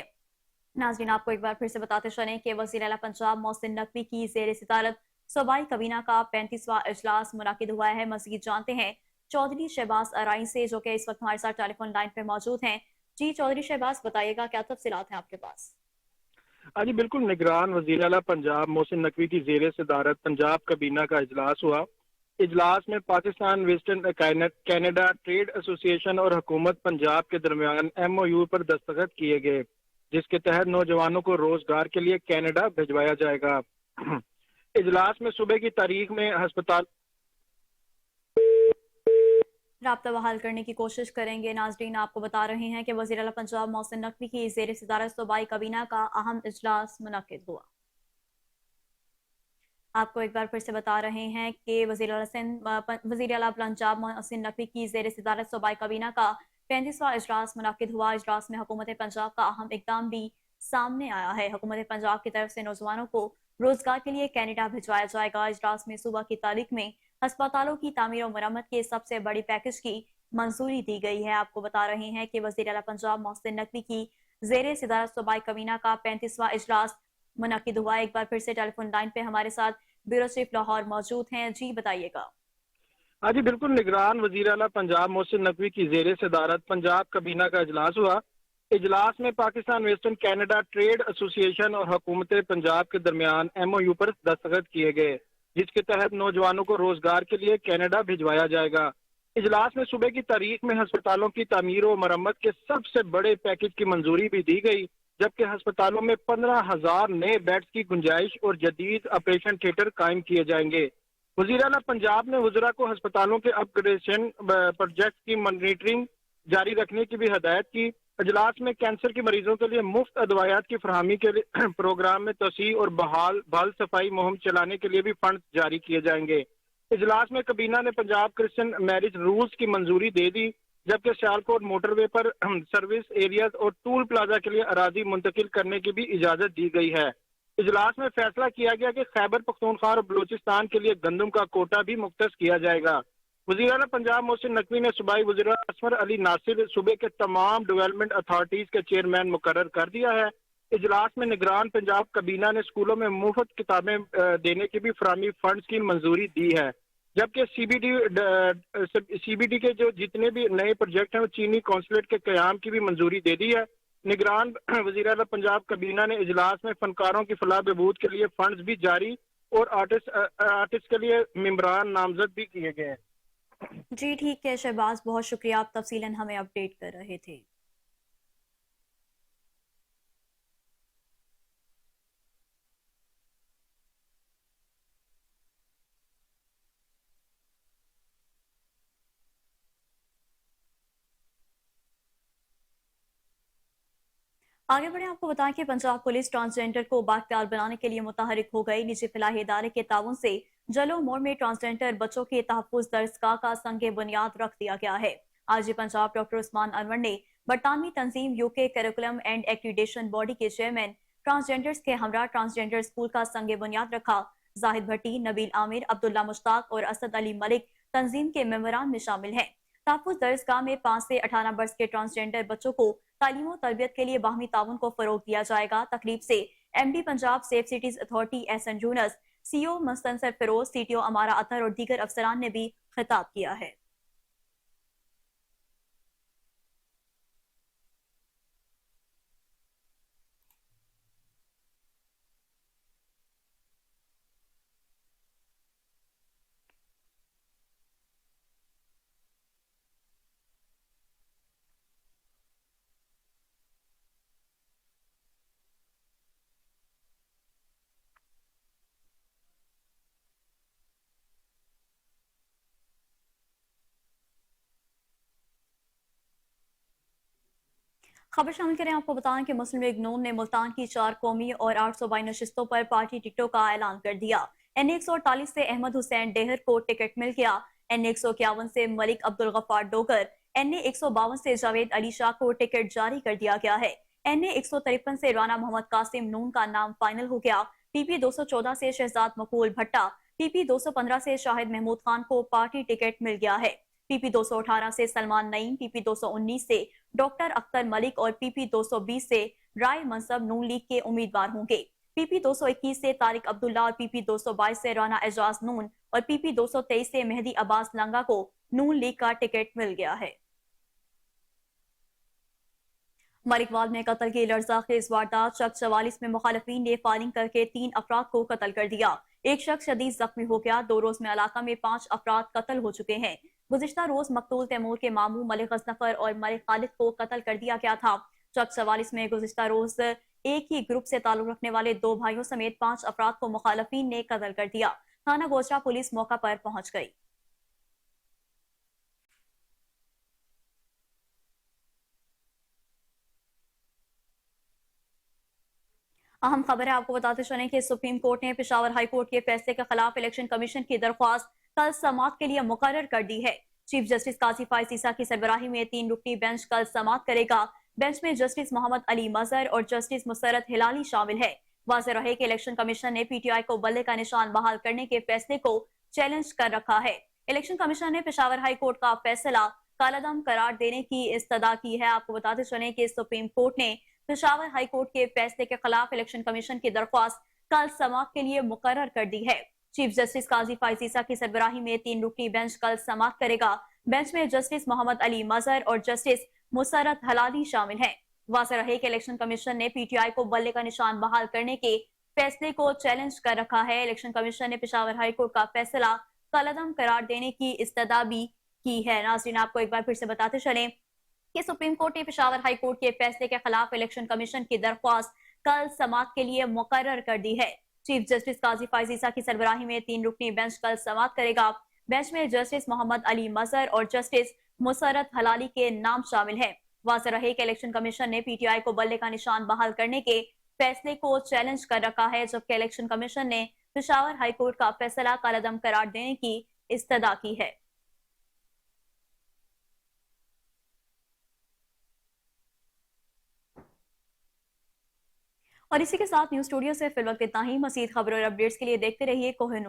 नाज़रीन, आपको एक बार फिर से बताते चलें कि वज़ीर आला पंजाब मोहसिन नकवी की ज़ेर सदारत सूबाई काबीना का 35वां इजलास मुनक्किद हुआ है। मज़ीद जानते हैं चौधरी शहबाज अराई से, जो कि इस वक्त हमारे साथ टेलीफोन लाइन पे मौजूद हैं। जी चौधरी शहबाज, बताइएगा क्या तफसीलात हैं आपके पास? हाँ जी बिल्कुल, निगरान वज़ीर आला पंजाब मोहसिन नकवी की ज़ेर सदारत पंजाब काबीना का इजलास हुआ। इजलास में Pakistan western Canada trade association और हुकूमत पंजाब के दरमियान MOU पर दस्तखत किए गए, जिसके तहत नौजवानों को रोजगार के लिए कैनेडा भिजवाया जाएगा। इजलास में सुबह की तारीख में अस्पताल राब्ता बहाल करने की कोशिश करेंगे। नाजरीन, आपको बता रहे हैं कि वज़ीर आला पंजाब मोहसिन नकवी की ज़ेर सदारत सूबाई काबीना का अहम इजलास मुनक्किद हुआ। आपको एक बार फिर से बता रहे हैं कि वज़ीर आला पंजाब मोहसिन नकवी की ज़ेर सदारत सूबाई काबीना का 35वां इजलास मुनक्किद हुआ। इजलास में हुकूमत पंजाब का अहम इक़दाम भी सामने आया है। हुकूमत पंजाब की तरफ से नौजवानों को रोजगार के लिए कैनेडा भिजवाया जाएगा। इजलास में सुबह की तारीख में अस्पतालों की तामीर और मरम्मत के सबसे बड़ी पैकेज की मंजूरी दी गई है। आपको बता रहे हैं कि वज़ीर आला पंजाब मोहसिन नकवी की ज़ेर सदारत सूबाई काबीना का 35वां इजलास मुनक्किद हुआ। एक बार फिर से टेलीफोन लाइन पे हमारे साथ ब्यूरो चीफ लाहौर मौजूद हैं। जी बताइएगा। हाँ जी बिल्कुल, निगरान वज़ीर आला पंजाब मोहसिन नकवी की ज़ेर सदारत पंजाब काबीना का इजलास हुआ। इजलास में Pakistan western Canada trade association और हुकूमत पंजाब के दरमियान MOU पर दस्तखत किए गए, जिसके तहत नौजवानों को रोजगार के लिए कैनेडा भिजवाया जाएगा। इजलास में सुबह की तारीख में अस्पतालों की तामीर और मरम्मत के सबसे बड़े पैकेज की मंजूरी भी दी गई, जबकि अस्पतालों में 15,000 नए बेड्स की गुंजाइश और जदीद ऑपरेशन थिएटर कायम किए जाएंगे। वज़ीर आला पंजाब ने वज़रा को अस्पतालों के अपग्रेडेशन प्रोजेक्ट की मॉनिटरिंग जारी रखने की भी हदायत की। इजलास में कैंसर के मरीजों के लिए मुफ्त अदवायात की फरहमी के लिए प्रोग्राम में तोसी और बहाल सफाई मुहिम चलाने के लिए भी फंड जारी किए जाएंगे। इजलास में काबीना ने पंजाब क्रिश्चियन मैरिज रूल्स की मंजूरी दे दी, जबकि सियालकोट मोटरवे पर सर्विस एरियाज और टूल प्लाजा के लिए अराजी मुंतकिल करने की भी इजाजत दी गई है। इजलास में फैसला किया गया कि खैबर पख्तूनख्वा और बलूचिस्तान के लिए गंदम का कोटा भी मुख्तस किया जाएगा। वज़ीर आला पंजाब मोहसिन नकवी ने सूबाई वज़ीर असफर अली नासिर सूबे के तमाम डेवलपमेंट अथॉरिटीज के चेयरमैन मुकर्रर कर दिया है। इजलास में निगरान पंजाब काबीना ने स्कूलों में मुफ्त किताबें देने की भी फराहमी फंड्स की मंजूरी दी है, जबकि CBD के जो जितने भी नए प्रोजेक्ट हैं वो चीनी कौंसलेट के क़याम की भी मंजूरी दे दी है। निगरान वज़ीर आला पंजाब काबीना ने इजलास में फनकारों की फलाह बहबूद के लिए फंड्स भी जारी और आर्टिस्ट के लिए मेंबरान नामजद भी किए गए हैं। जी ठीक है शहबाज, बहुत शुक्रिया, आप तफसीलन हमें अपडेट कर रहे थे। आगे बढ़े, आपको बताएं कि पंजाब पुलिस ट्रांसजेंडर को बाख्तियार बनाने के लिए मुतहरिक हो गई। निजी फलाही इदारे के ताउन से जलो मोड़ में ट्रांसजेंडर बच्चों के तहफ़्फ़ुज़ दरसगाह का संगे बुनियाद रख दिया गया है। आज पंजाब डॉक्टर उस्मान अनवर ने बरतानवी तंजीम UK curriculum and accreditation body के चेयरमैन ट्रांसजेंडर्स के हमरा ट्रांसजेंडर स्कूल का संगे बुनियाद रखा। जाहिद भट्टी, नबील आमिर, अब्दुल्ला मुश्ताक और असद अली मलिक तंजीम के मेंबरान में शामिल हैं। तहफ़्फ़ुज़ दरसगाह में 5 से 18 बरस के ट्रांसजेंडर बच्चों को तालीम और तरबियत के लिए बाहमी ताउन को फरोग दिया जाएगा। तकरीब से MD Punjab safe cities authority Ehsan Younus, CO Mustansar Feroz, CTO Amara अतर और दीगर अफसरान ने भी खिताब किया है। खबर शामिल करें, आपको बताएं कि मुस्लिम लीग नून ने मुल्तान की 4 कौमी और 8 सूबाई नशिस्तों पर पार्टी टिकटों का ऐलान कर दिया। NA 148 से अहमद हुसैन डेहर को टिकट मिल गया। NA 151 से मलिक अब्दुल गफ्फार डोगर, NA 152 से जावेद अली शाह को टिकट जारी कर दिया गया है। NA 153 से राना मोहम्मद कासिम नून का नाम फाइनल हो गया। PP 214 से शहजाद मकबूल भट्टा, PP 215 से शाहिद महमूद खान को पार्टी टिकट मिल गया है। PP 218 से सलमान नईम, PP 219 से डॉक्टर अख्तर मलिक और PP 220 से राय मनसब नून लीग के उम्मीदवार होंगे। PP 221 से तारिक अब्दुल्ला और PP 222 से राना एजाज नून और PP 223 से मेहदी अब्बास लंगा को नून लीग का टिकट मिल गया है। मलिकवाल में कत्ल की लड़ज़ाखेज वारदात, शख्स 44 में मुखालिफिन ने फायरिंग करके 3 अफराद को कत्ल कर दिया। एक शख्स शदीद जख्मी हो गया। 2 रोज में इलाका में 5 अफराद कत्ल हो चुके हैं। गुज़िश्ता रोज मकतूल तैमूर के मामू मलिक गजनफर और मलिक खालिद को कत्ल कर दिया गया था। शख्स 44 में गुज़िश्ता रोज एक ही ग्रुप से ताल्लुक रखने वाले 2 भाइयों समेत 5 अफराद को मुखालिफिन ने कत्ल कर दिया। थाना गोचरा पुलिस मौका पर पहुंच गई। अहम खबर है, आपको बताते चलें कि सुप्रीम कोर्ट ने पेशावर हाई कोर्ट के फैसले के खिलाफ इलेक्शन कमीशन की दरख्वास्त कल समाअत के लिए मुकर्रर कर दी है। चीफ जस्टिस काजी फाइज ईसा की सरबराही में 3 रुकनी बेंच कल समाअत करेगा। बेंच में जस्टिस मोहम्मद अली मजहर और जस्टिस मुसरत हिलाली शामिल है। वाज़ेह रहे कि इलेक्शन कमीशन ने PTI को बल्ले का निशान बहाल करने के फैसले को चैलेंज कर रखा है। इलेक्शन कमीशन ने पेशावर हाई कोर्ट का फैसला कालादम करार देने की इस्तदा की है। आपको बताते चलें कि सुप्रीम कोर्ट ने पेशावर हाई कोर्ट के फैसले के खिलाफ इलेक्शन कमीशन की दरख्वास्त कल समाअत के लिए मुकर्रर कर दी है। चीफ जस्टिस काजी फाइज ईसा की सरबराही में 3 रुकनी बेंच कल समाअत करेगा। बेंच में जस्टिस मोहम्मद अली मजहर और जस्टिस मुसरत हलाली शामिल हैं। वाज़ेह रहे कि इलेक्शन कमीशन ने PTI को बल्ले का निशान बहाल करने के फैसले को चैलेंज कर रखा है। इलेक्शन कमीशन ने पेशावर हाई कोर्ट का फैसला कलअदम करार देने की इस्तदा भी की है। नाज़रीन, आपको एक बार फिर से बताते चलें कि सुप्रीम कोर्ट ने पेशावर हाई कोर्ट के फैसले के खिलाफ इलेक्शन कमीशन की दरख्वास्त कल समाअत के लिए मुकर्रर कर दी है। चीफ जस्टिस काजी फाइज ईसा की सरबराही में 3 रुकनी बेंच कल समाअत करेगा। बेंच में जस्टिस मोहम्मद अली मजहर और जस्टिस मुसरत हलाली के नाम शामिल हैं। वाज़ेह रहे कि इलेक्शन कमीशन ने PTI को बल्ले का निशान बहाल करने के फैसले को चैलेंज कर रखा है, जबकि इलेक्शन कमीशन ने पेशावर हाई कोर्ट का फैसला कलअदम करार देने की इस्तदा की है। और इसी के साथ न्यूज स्टूडियो से फिलवक्त इतना ही। मज़ीद खबरों और अपडेट्स के लिए देखते रहिए कोहिनूर।